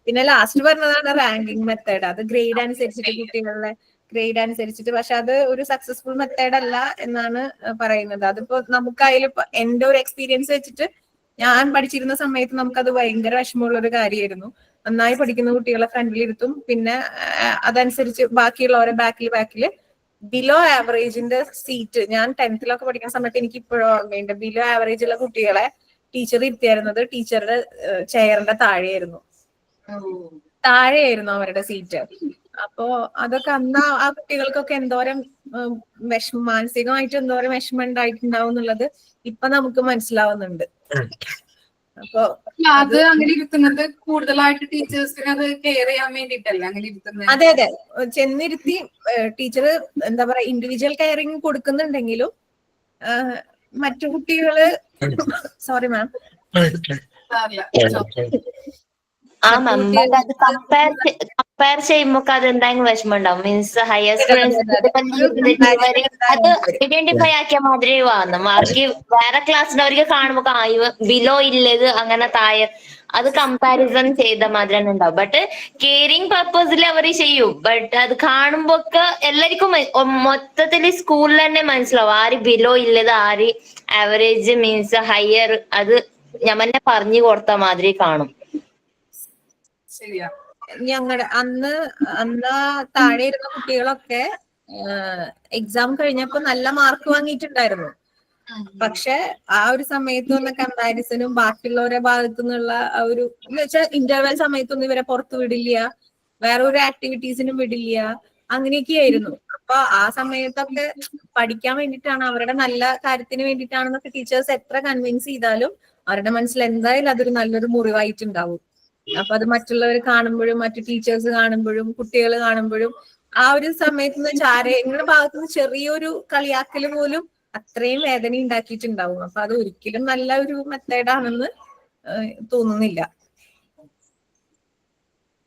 പിന്നെ ലാസ്റ്റ് പറഞ്ഞതാണ് റാങ്കിങ് മെത്തേഡ്. അത് ഗ്രേഡ് അനുസരിച്ചിട്ട്, കുട്ടികളുടെ ഗ്രേഡ് അനുസരിച്ചിട്ട്. പക്ഷെ അത് ഒരു സക്സസ്ഫുൾ മെത്തേഡ് അല്ല എന്നാണ് പറയുന്നത്. അതിപ്പോ നമുക്ക് അതിലിപ്പോ എന്റെ ഒരു എക്സ്പീരിയൻസ് വെച്ചിട്ട്, ഞാൻ പഠിച്ചിരുന്ന സമയത്ത് നമുക്കത് ഭയങ്കര വിഷമമുള്ള ഒരു കാര്യമായിരുന്നു. നന്നായി പഠിക്കുന്ന കുട്ടികളെ ഫ്രണ്ടിൽ ഇരുത്തും, പിന്നെ അതനുസരിച്ച് ബാക്കിയുള്ളവരെ ബാക്കില് ബിലോ ആവറേജിന്റെ സീറ്റ്. ഞാൻ 10th പഠിക്കുന്ന സമയത്ത് എനിക്ക് ഇപ്പോഴും ഓർമ്മയുണ്ട്, ബിലോ ആവറേജ് ഉള്ള കുട്ടികളെ ടീച്ചർ ഇരുത്തിയായിരുന്നത് ടീച്ചറുടെ ചെയറിന്റെ താഴെയായിരുന്നു അവരുടെ സീറ്റ്. അപ്പോ അതൊക്കെ അന്ന് ആ കുട്ടികൾക്കൊക്കെ എന്തോരം മാനസികമായിട്ട് എന്തോരം വിഷമം ഉണ്ടായിട്ടുണ്ടാവും എന്നുള്ളത് ഇപ്പൊ നമുക്ക് മനസ്സിലാവുന്നുണ്ട്. അപ്പൊ അത് അങ്ങനെ ഇരുത്തുന്നത് കൂടുതലായിട്ട് ടീച്ചേഴ്സിന് അത് കെയർ ചെയ്യാൻ വേണ്ടിട്ടല്ലേ അങ്ങനെ ഇരുത്തുന്നത്? അതെ അതെ, ചെന്നിരുത്തി ടീച്ചർ എന്താ പറയാ ഇൻഡിവിജ്വൽ കെയറിങ് കൊടുക്കുന്നുണ്ടെങ്കിലും മറ്റു കുട്ടികള് സോറി മാം അത് കമ്പയർ ചെയ്യുമ്പോ അത് എന്തായാലും വിഷമം ഉണ്ടാവും. മീൻസ് ഹയർ അത് ഐഡന്റിഫൈ ആക്കിയ മാതിരി വന്നു. ബാക്കി വേറെ ക്ലാസ്സിൽ അവർക്ക് കാണുമ്പോ ബിലോ ഇല്ലത് അങ്ങനെ താഴെ അത് കമ്പാരിസൺ ചെയ്ത മാതിരി തന്നെ ഉണ്ടാവും. ബട്ട് കെയറിങ് പർപ്പസിൽ അവർ ചെയ്യും. ബട്ട് അത് കാണുമ്പോ ഒക്കെ എല്ലാവർക്കും മൊത്തത്തില് സ്കൂളിൽ തന്നെ മനസ്സിലാവും ആര് ബിലോ ഇല്ലത് ആര് ആവറേജ് മീൻസ് ഹയർ. അത് ഞമ്മന്നെ പറഞ്ഞു കൊടുത്ത മാതിരി കാണും. ഞങ്ങളുടെ അന്ന് താഴെ ഇരുന്ന കുട്ടികളൊക്കെ എക്സാം കഴിഞ്ഞപ്പോ നല്ല മാർക്ക് വാങ്ങിയിട്ടുണ്ടായിരുന്നു. പക്ഷെ ആ ഒരു സമയത്തൊന്നും കമ്പാരിസനും ബാക്കിയുള്ളവരുടെ ഭാഗത്തു നിന്നുള്ള ഒരു എന്ന് വെച്ചാൽ ഇന്റർവെൽ സമയത്തൊന്നും ഇവരെ പുറത്തു വിടില്ല, വേറെ ഒരു ആക്ടിവിറ്റീസിനും വിടില്ല, അങ്ങനെയൊക്കെയായിരുന്നു. അപ്പൊ ആ സമയത്തൊക്കെ പഠിക്കാൻ വേണ്ടിയിട്ടാണ്, അവരുടെ നല്ല കാര്യത്തിന് വേണ്ടിയിട്ടാണെന്നൊക്കെ ടീച്ചേഴ്സ് എത്ര കൺവിൻസ് ചെയ്താലും അവരുടെ മനസ്സിൽ എന്തായാലും അതൊരു നല്ലൊരു മുറിവായിട്ടുണ്ടാവും. അപ്പൊ അത് മറ്റുള്ളവർ കാണുമ്പോഴും മറ്റു ടീച്ചേഴ്സ് കാണുമ്പോഴും കുട്ടികൾ കാണുമ്പോഴും ആ ഒരു സമയത്ത് നിങ്ങളുടെ ഭാഗത്തുനിന്ന് ചെറിയൊരു കളിയാക്കല് പോലും അത്രയും വേദന ഉണ്ടാക്കിയിട്ടുണ്ടാവും. അപ്പൊ അത് ഒരിക്കലും നല്ല ഒരു മെത്തേഡാണെന്ന് തോന്നുന്നില്ല.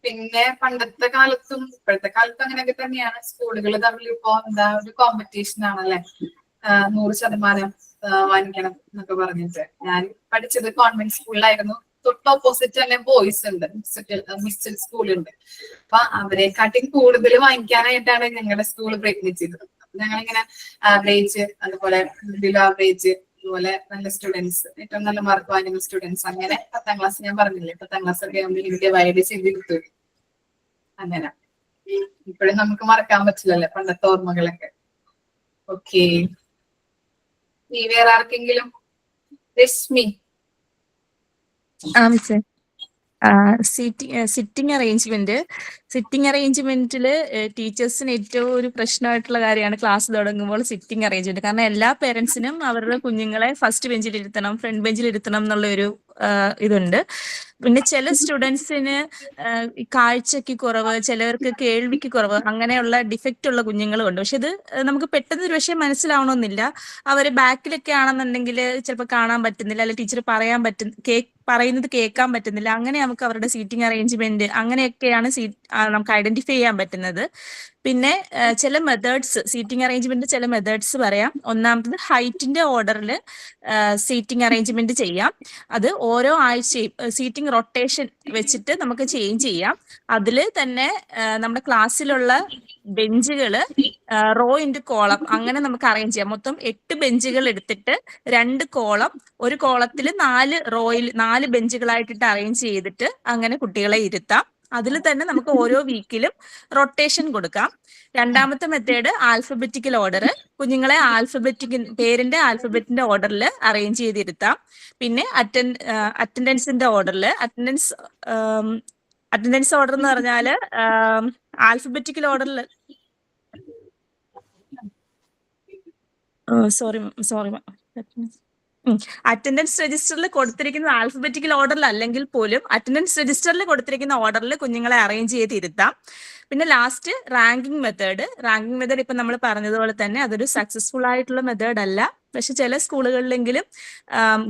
പിന്നെ പണ്ടത്തെ കാലത്തും ഇപ്പോഴത്തെ കാലത്തും അങ്ങനെയൊക്കെ തന്നെയാണ്. സ്കൂളുകൾ തമ്മിൽ ഇപ്പോ എന്താ ഒരു കോമ്പറ്റീഷൻ ആണല്ലേ, 100% വാങ്ങിക്കണം എന്നൊക്കെ പറഞ്ഞിട്ട്. ഞാൻ പഠിച്ചത് കോൺവെന്റ് സ്കൂളിലായിരുന്നു. തൊട്ട് ഓപ്പോസിറ്റ് തന്നെ ബോയ്സ് ഉണ്ട്, മിക്സ്ഡ് സ്കൂളുണ്ട്. അപ്പൊ അവരെക്കാട്ടിയും കൂടുതൽ വാങ്ങിക്കാനായിട്ടാണ് ഞങ്ങളുടെ സ്കൂൾ പ്രയത്നിച്ചത്. ഞങ്ങളിങ്ങനെ ആവറേജ്, അതുപോലെ ബിലോ ആവറേജ്, അതുപോലെ നല്ല സ്റ്റുഡൻസ്, ഏറ്റവും നല്ല മാർക്ക് വാങ്ങുന്ന സ്റ്റുഡൻസ്, അങ്ങനെ 10ാം ക്ലാസ് ഞാൻ പറഞ്ഞില്ലേ, 10ാം ക്ലാസ് ഒക്കെ ആകുമ്പോൾ ഡിവൈഡ് ചെയ്തെടുത്തു. അങ്ങനെ ഇപ്പോഴും നമുക്ക് മറക്കാൻ പറ്റില്ലല്ലോ പണ്ടത്തെ ഓർമ്മകളൊക്കെ. ഓക്കെ, ഈ വേറെ ആർക്കെങ്കിലും? രശ്മി. സിറ്റിംഗ് അറേഞ്ച്മെന്റിൽ ടീച്ചേഴ്സിന് ഏറ്റവും ഒരു പ്രശ്നമായിട്ടുള്ള കാര്യമാണ് ക്ലാസ് തുടങ്ങുമ്പോൾ സിറ്റിംഗ് അറേഞ്ച്മെന്റ്. കാരണം എല്ലാ പേരൻസിനും അവരുടെ കുഞ്ഞുങ്ങളെ ഫസ്റ്റ് ബെഞ്ചിൽ ഇരുത്തണം, ഫ്രണ്ട് ബെഞ്ചിൽ ഇരുത്തണം എന്നുള്ള ഒരു ഇതുണ്ട്. പിന്നെ ചില സ്റ്റുഡൻസിന് കാഴ്ചക്ക് കുറവ്, ചിലവർക്ക് കേൾവിക്ക് കുറവ്, അങ്ങനെയുള്ള ഡിഫക്റ്റ് ഉള്ള കുഞ്ഞുങ്ങളും ഉണ്ട്. പക്ഷെ ഇത് നമുക്ക് പെട്ടെന്ന് ഒരു പക്ഷേ മനസ്സിലാവണമെന്നില്ല. അവര് ബാക്കിലൊക്കെ ആണെന്നുണ്ടെങ്കിൽ ചിലപ്പോൾ കാണാൻ പറ്റുന്നില്ല, അല്ലെങ്കിൽ ടീച്ചർ പറയുന്നത് കേൾക്കാൻ പറ്റുന്നില്ല. അങ്ങനെ നമുക്ക് അവരുടെ സീറ്റിംഗ് അറേഞ്ച്മെന്റ് അങ്ങനെയൊക്കെയാണ് നമുക്ക് ഐഡന്റിഫൈ ചെയ്യാൻ പറ്റുന്നത്. പിന്നെ ചില മെത്തേഡ്സ്, സീറ്റിംഗ് അറേഞ്ച്മെന്റ് ചില മെത്തേഡ്സ് പറയാം. ഒന്നാമത്തത് ഹൈറ്റിന്റെ ഓർഡറിൽ സീറ്റിംഗ് അറേഞ്ച്മെന്റ് ചെയ്യാം. അത് ഓരോ ആഴ്ചയും സീറ്റിംഗ് റൊട്ടേഷൻ വെച്ചിട്ട് നമുക്ക് ചേഞ്ച് ചെയ്യാം. അതിൽ തന്നെ നമ്മുടെ ക്ലാസ്സിലുള്ള ബെഞ്ചുകള് റോ ഇൻറ്റു കോളം അങ്ങനെ നമുക്ക് അറേഞ്ച് ചെയ്യാം. മൊത്തം 8 ബെഞ്ചുകൾ എടുത്തിട്ട് 2 കോളം, ഒരു കോളത്തിൽ 4 ബെഞ്ചുകളായിട്ടിട്ട് അറേഞ്ച് ചെയ്തിട്ട് അങ്ങനെ കുട്ടികളെ ഇരുത്താം. അതിൽ തന്നെ നമുക്ക് ഓരോ വീക്കിലും റൊട്ടേഷൻ കൊടുക്കാം. രണ്ടാമത്തെ മെത്തേഡ് ആൽഫബറ്റിക്കൽ ഓർഡർ, കുഞ്ഞുങ്ങളെ പേരിന്റെ ആൽഫബറ്റിന്റെ ഓർഡറിൽ അറേഞ്ച് ചെയ്തിരുത്താം. പിന്നെ അറ്റൻഡൻസിന്റെ ഓർഡറിൽ, അറ്റൻഡൻസ് ഓർഡർ എന്ന് പറഞ്ഞാല് ആൽഫബറ്റിക്കൽ ഓർഡറിൽ അറ്റൻഡൻസ് രജിസ്റ്ററിൽ കൊടുത്തിരിക്കുന്ന ആൽഫബറ്റിക്കൽ ഓർഡറിൽ അല്ലെങ്കിൽ പോലും അറ്റൻഡൻസ് രജിസ്റ്ററിൽ കൊടുത്തിരിക്കുന്ന ഓർഡറിൽ കുഞ്ഞുങ്ങളെ അറേഞ്ച് ചെയ്ത് ഇരുത്താം. പിന്നെ ലാസ്റ്റ് റാങ്കിങ് മെത്തേഡ് ഇപ്പൊ നമ്മൾ പറഞ്ഞതുപോലെ തന്നെ അതൊരു സക്സസ്ഫുൾ ആയിട്ടുള്ള മെത്തേഡ് അല്ല. പക്ഷെ ചില സ്കൂളുകളിലെങ്കിലും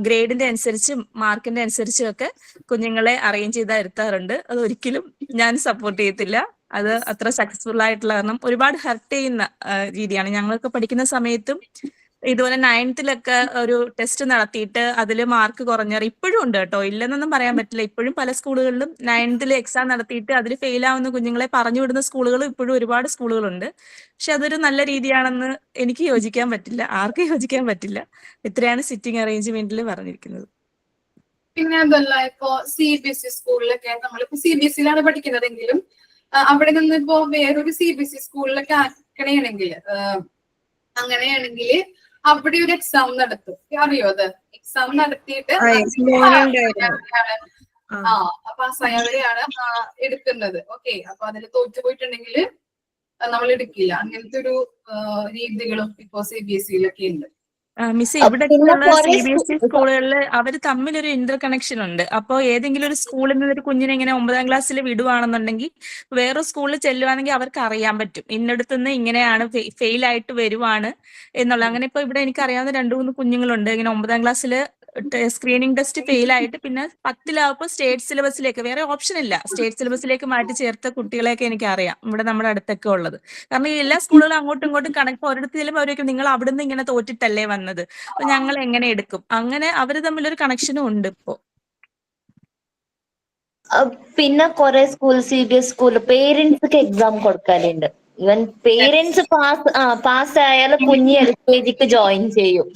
ഗ്രേഡിന്റെ അനുസരിച്ചും മാർക്കിന്റെ അനുസരിച്ചും ഒക്കെ കുഞ്ഞുങ്ങളെ അറേഞ്ച് ചെയ്താൽ ഇരുത്താറുണ്ട്. അത് ഒരിക്കലും ഞാൻ സപ്പോർട്ട് ചെയ്യത്തില്ല. അത് അത്ര സക്സസ്ഫുൾ ആയിട്ടുള്ള, കാരണം ഒരുപാട് ഹെർട്ട് ചെയ്യുന്ന രീതിയാണ്. ഞങ്ങളൊക്കെ പഠിക്കുന്ന സമയത്തും ഇതുപോലെ 9th ഒരു ടെസ്റ്റ് നടത്തിയിട്ട് അതിൽ മാർക്ക് കുറഞ്ഞാറ് ഇപ്പോഴും ഉണ്ട് കേട്ടോ, ഇല്ലെന്നൊന്നും പറയാൻ പറ്റില്ല. ഇപ്പോഴും പല സ്കൂളുകളിലും 9th എക്സാം നടത്തിയിട്ട് അതിൽ ഫെയിൽ ആവുന്ന കുഞ്ഞുങ്ങളെ പറഞ്ഞു വിടുന്ന സ്കൂളുകളും ഇപ്പോഴും ഒരുപാട് സ്കൂളുകളുണ്ട്. പക്ഷെ അതൊരു നല്ല രീതിയാണെന്ന് എനിക്ക് യോജിക്കാൻ പറ്റില്ല, ആർക്കും യോജിക്കാൻ പറ്റില്ല. ഇത്രയാണ് സിറ്റിംഗ് അറേഞ്ച്മെന്റിൽ പറഞ്ഞിരിക്കുന്നത്. പിന്നെ അതല്ല, ഇപ്പോ CBSE സ്കൂളിലൊക്കെ നമ്മളിപ്പോ CBSEയിലാണ് പഠിക്കുന്നതെങ്കിലും അവിടെ നിന്ന് ഇപ്പോ വേറൊരു CBSE സ്കൂളിലൊക്കെ ആക്കണമെങ്കിൽ അങ്ങനെയാണെങ്കിൽ അവിടെ ഒരു എക്സാം നടത്തും. അറിയോ അത്? എക്സാം നടത്തിയിട്ട് പാസ്സായവരെയാണ് എടുക്കുന്നത്. ഓക്കെ, അപ്പൊ അതിൽ തോറ്റുപോയിട്ടുണ്ടെങ്കിൽ നമ്മൾ എടുക്കില്ല. അങ്ങനത്തെ ഒരു രീതികളും ഇപ്പോ CBSEയിലൊക്കെ ഉണ്ട്. മിസ്, ഇവിടെയുള്ള CBSE സ്കൂളുകളിൽ അവർ തമ്മിലൊരു ഇന്റർ കണക്ഷൻ ഉണ്ട്. അപ്പോൾ ഏതെങ്കിലും ഒരു സ്കൂളിൽ നിന്ന് ഒരു കുഞ്ഞിനെ ഇങ്ങനെ 9ാം ക്ലാസ്സിൽ വിടുവാണെന്നുണ്ടെങ്കിൽ വേറെ സ്കൂളിൽ ചെല്ലുവാണെങ്കിൽ അവർക്ക് അറിയാൻ പറ്റും ഇന്നടത്തുനിന്ന് ഇങ്ങനെയാണ് ഫെയിൽ ആയിട്ട് വരുവാണ് എന്നുള്ള. അങ്ങനെ ഇപ്പൊ ഇവിടെ എനിക്ക് അറിയാവുന്ന 2-3 കുഞ്ഞുങ്ങളുണ്ട് ഇങ്ങനെ 9ാം ക്ലാസ്സിൽ സ്ക്രീനിങ് ടെസ്റ്റ് ഫെയിൽ ആയിട്ട് പിന്നെ 10ലാവുമ്പോൾ സ്റ്റേറ്റ് സിലബസിലേക്ക്, വേറെ ഓപ്ഷൻ ഇല്ല, സ്റ്റേറ്റ് സിലബസിലേക്ക് മാറ്റി ചേർത്ത കുട്ടികളെയൊക്കെ എനിക്ക് അറിയാം ഇവിടെ നമ്മുടെ അടുത്തൊക്കെ ഉള്ളത്. കാരണം ഈ എല്ലാ സ്കൂളുകളും അങ്ങോട്ടും ഇങ്ങോട്ടും കണക്ട്, ഒരിടത്ത് ചെല്ലുമ്പോൾ അവരൊക്കെ നിങ്ങൾ അവിടുന്ന് ഇങ്ങനെ തോറ്റിട്ടല്ലേ വന്നത്, അപ്പൊ ഞങ്ങൾ എങ്ങനെ എടുക്കും, അങ്ങനെ അവര് തമ്മിലൊരു കണക്ഷനും ഉണ്ട് ഇപ്പോ. പിന്നെ കുറെ school CBSE school parents exam കൊടുക്കാറുണ്ട്. ഇവൻ പേരൻസ് പാസ്സായാൽ കുഞ്ഞി LKGക്ക് ജോയിൻ ചെയ്യും,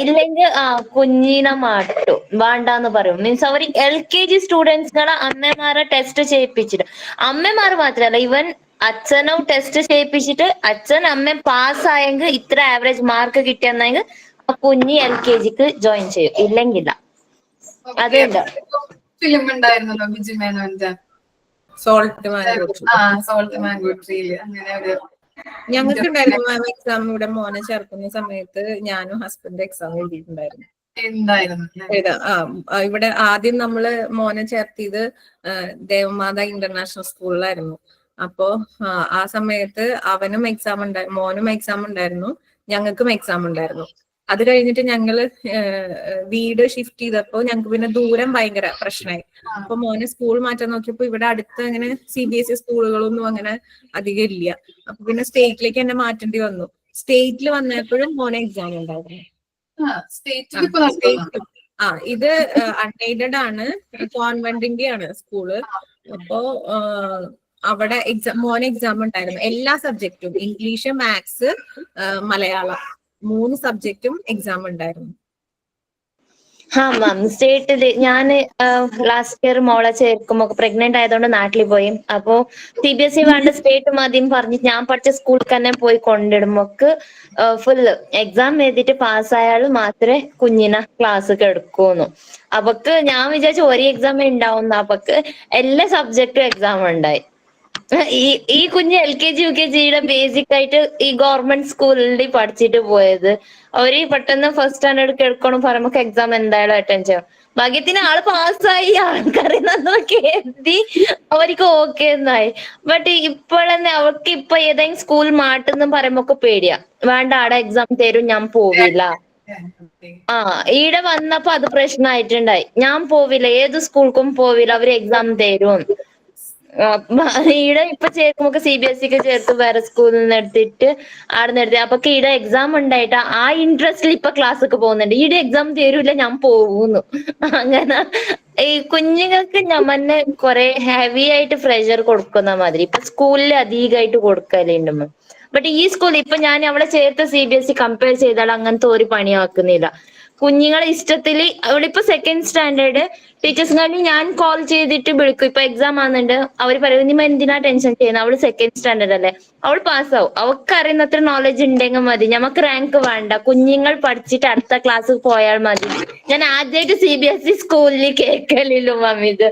ഇല്ലെങ്കിൽ കുഞ്ഞിനെ മാറ്റും, വേണ്ടാന്ന് പറയും. മീൻസ് അവർ LKG സ്റ്റുഡൻസിനെ അമ്മമാരെ ടെസ്റ്റ് ചെയ്യിപ്പിച്ചിട്ട്, അമ്മമാർ മാത്രല്ല ഇവൻ അച്ഛനും ടെസ്റ്റ് ചെയ്യിപ്പിച്ചിട്ട് അച്ഛൻ അമ്മ പാസ്സായെങ്കിൽ ഇത്ര ആവറേജ് മാർക്ക് കിട്ടിയെന്നെങ്കിൽ ആ കുഞ്ഞി LKGക്ക് ജോയിൻ ചെയ്യും, ഇല്ലെങ്കില്ല. അതുണ്ട്. ഫിലിം ഉണ്ടായിരുന്നല്ലോ ബിജു മേനോന്റെ സോൾട്ട് മാംഗോ ട്രീയില്. അങ്ങനെ ഒരു ഞങ്ങൾക്ക് ഉണ്ടായിരുന്നു മാം എക്സാം. ഇവിടെ മോനെ ചേർക്കുന്ന സമയത്ത് ഞാനും ഹസ്ബൻഡ് എക്സാം എഴുതിയിട്ടുണ്ടായിരുന്നു. ഇവിടെ ആദ്യം നമ്മള് മോനെ ചേർത്തിയത് ദേവമാത ഇന്റർനാഷണൽ സ്കൂളിലായിരുന്നു. അപ്പോ ആ സമയത്ത് അവനും എക്സാം മോനും എക്സാം ഉണ്ടായിരുന്നു, ഞങ്ങൾക്കും എക്സാം ഉണ്ടായിരുന്നു. അത് കഴിഞ്ഞിട്ട് ഞങ്ങള് വീട് ഷിഫ്റ്റ് ചെയ്തപ്പോ ഞങ്ങൾക്ക് പിന്നെ ദൂരം ഭയങ്കര പ്രശ്നമായി. അപ്പൊ മോനെ സ്കൂൾ മാറ്റാൻ നോക്കിയപ്പോ ഇവിടെ അടുത്ത് അങ്ങനെ CBSE സ്കൂളുകളൊന്നും അങ്ങനെ അധികം ഇല്ല. അപ്പൊ പിന്നെ സ്റ്റേറ്റിലേക്ക് എന്നെ മാറ്റേണ്ടി വന്നു. സ്റ്റേറ്റിൽ വന്നപ്പോഴും മോനെ എക്സാം ഉണ്ടായിരുന്നു. ഇത് അൺഎയ്ഡഡ് ആണ്, കോൺവെന്റിന്റെ ആണ് സ്കൂള്. അപ്പോ അവിടെ മോന് എക്സാം ഉണ്ടായിരുന്നു. എല്ലാ സബ്ജക്റ്റും ഇംഗ്ലീഷ്, മാത്സ്, മലയാളം 3 സബ്ജക്റ്റും എക്സാം ഉണ്ടായിരുന്നു. മാം സ്റ്റേറ്റില് ഞാന് ലാസ്റ്റ് ഇയർ മോളെ ചേർക്കുമ്പോ പ്രഗ്നന്റ് ആയതുകൊണ്ട് നാട്ടിൽ പോയി. അപ്പോ CBSE വേണ്ട സ്റ്റേറ്റ് മതിയും പറഞ്ഞ് ഞാൻ പഠിച്ച സ്കൂളിൽ തന്നെ പോയി കൊണ്ടിടുമ്പോക്ക് ഫുള്ള് എക്സാം എഴുതിയിട്ട് പാസ്സായാൽ മാത്രമേ കുഞ്ഞിനെ ക്ലാസ് എടുക്കൂന്നു. അപ്പൊക്ക് ഞാൻ വിചാരിച്ചു ഒരു എക്സാമേ ഉണ്ടാവുന്നു. അപ്പൊക്ക് എല്ലാ സബ്ജക്റ്റും എക്സാം ഉണ്ടായി. ഈ കുഞ്ഞ് LKG UKGയുടെ ബേസിക് ആയിട്ട് ഈ ഗവൺമെന്റ് സ്കൂളിൽ പഠിച്ചിട്ട് പോയത്. അവര് പെട്ടെന്ന് ഫസ്റ്റ് സ്റ്റാൻഡേർഡ് കേൾക്കണം പറയുമ്പോ എക്സാം എന്തായാലും അറ്റൻഡ് ചെയ്യണം. ഭാഗ്യത്തിന് ആള് പാസ്സായി, ആൾക്കറിയുന്നതൊക്കെ എഴുതി, അവർക്ക് ഓക്കെ എന്നായി. ബട്ട് ഇപ്പോഴെന്നെ അവർക്ക് ഇപ്പൊ ഏതെങ്കിലും സ്കൂൾ മാറ്റുന്നു പറയുമ്പോ പേടിയാ. വേണ്ട, ആടെ എക്സാം തരും, ഞാൻ പോവില്ല. ഈടെ വന്നപ്പോ അത് പ്രശ്നമായിട്ടുണ്ടായി. ഞാൻ പോവില്ല, ഏത് സ്കൂൾക്കും പോവില്ല, അവര് എക്സാം തരും. ഈടെ ഇപ്പൊ ചേർക്കുമ്പോ CBSEക്ക് ചേർത്ത് വേറെ സ്കൂളിൽ നിന്ന് എടുത്തിട്ട് അവിടെ നിന്ന് എടുത്തി. അപ്പൊ ഈടെ എക്സാം ഉണ്ടായിട്ട് ആ ഇൻട്രസ്റ്റിൽ ഇപ്പൊ ക്ലാസ്സൊക്കെ പോകുന്നുണ്ട്. ഈടെ എക്സാം തരൂല, ഞാൻ പോകുന്നു. അങ്ങനെ ഈ കുഞ്ഞുങ്ങൾക്ക് ഞമ്മന്നെ കുറെ ഹെവി ആയിട്ട് പ്രഷർ കൊടുക്കുന്ന മാതിരി ഇപ്പൊ സ്കൂളിൽ അധികമായിട്ട് കൊടുക്കലുണ്ട്. ബട്ട് ഈ സ്കൂളിൽ ഇപ്പൊ ഞാൻ അവളെ ചേർത്ത CBSE കമ്പയർ ചെയ്താൽ അങ്ങനത്തെ ഒരു പണിയാക്കുന്നില്ല. കുഞ്ഞുങ്ങളെ ഇഷ്ടത്തില് അവളിപ്പോ സെക്കൻഡ് സ്റ്റാൻഡേർഡ് ടീച്ചേഴ്സിനാണെങ്കിൽ ഞാൻ കോൾ ചെയ്തിട്ട് വിളിക്കും. ഇപ്പൊ എക്സാം ആകുന്നുണ്ട്, അവര് പറയും നിമ്മ എന്തിനാ ടെൻഷൻ ചെയ്യുന്നത്, അവള് സെക്കൻഡ് സ്റ്റാൻഡേർഡ് അല്ലേ, അവൾ പാസ്സാവും, അവൾക്ക് അറിയുന്നത്ര നോളജ് ഉണ്ടെങ്കിൽ മതി, നമുക്ക് റാങ്ക് വേണ്ട, കുഞ്ഞുങ്ങൾ പഠിച്ചിട്ട് അടുത്ത ക്ലാസ്സിൽ പോയാൽ മതി. ഞാൻ ആദ്യമായിട്ട് CBSE സ്കൂളിൽ കേൾക്കലില്ല മമ്മി ഇത്.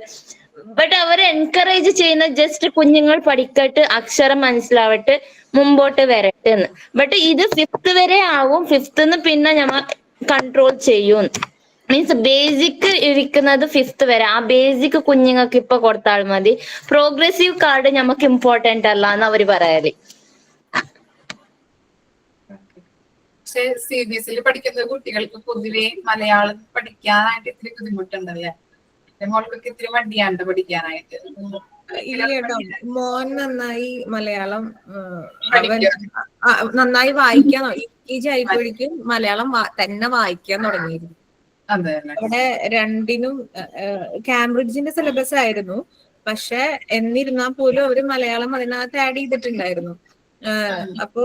ബട്ട് അവർ എൻകറേജ് ചെയ്യുന്ന ജസ്റ്റ് കുഞ്ഞുങ്ങൾ പഠിക്കട്ട്, അക്ഷരം മനസ്സിലാവട്ടെ, മുമ്പോട്ട് വരട്ടെ എന്ന്. ബട്ട് ഇത് 5th വരെ ആവും, 5th പിന്നെ ഞമ്മ കൺട്രോൾ ചെയ്യും. മീൻസ് ബേസിക് ഇരിക്കുന്നത് 5th വരെ. ആ ബേസിക് കുഞ്ഞുങ്ങൾക്ക് ഇപ്പൊ കൊടുത്താൽ മതി. പ്രോഗ്രസീവ് കാർഡ് നമുക്ക് ഇമ്പോർട്ടന്റ് അല്ല എന്ന് അവര് പറയല്. പക്ഷെ CBSE പഠിക്കുന്ന കുട്ടികൾക്ക് പൊതുവെ മലയാളം പഠിക്കാനായിട്ട് ഇത്തിരി ബുദ്ധിമുട്ടുണ്ടല്ലേ? മോൾക്കൊക്കെ ഇത്തിരി മടിയാണ്ട് പഠിക്കാനായിട്ട്. ഇല്ല കേട്ടോ, മോൻ നന്നായി മലയാളം അവൻ നന്നായി വായിക്കാൻ UKG ആയപ്പോഴേക്കും മലയാളം തന്നെ വായിക്കാൻ തുടങ്ങിയിരുന്നു. അവിടെ 2നും കാംബ്രിഡ്ജിന്റെ സിലബസ് ആയിരുന്നു. പക്ഷെ എന്നിരുന്നാൽ പോലും അവര് മലയാളം അതിനകത്ത് ആഡ് ചെയ്തിട്ടുണ്ടായിരുന്നു. അപ്പൊ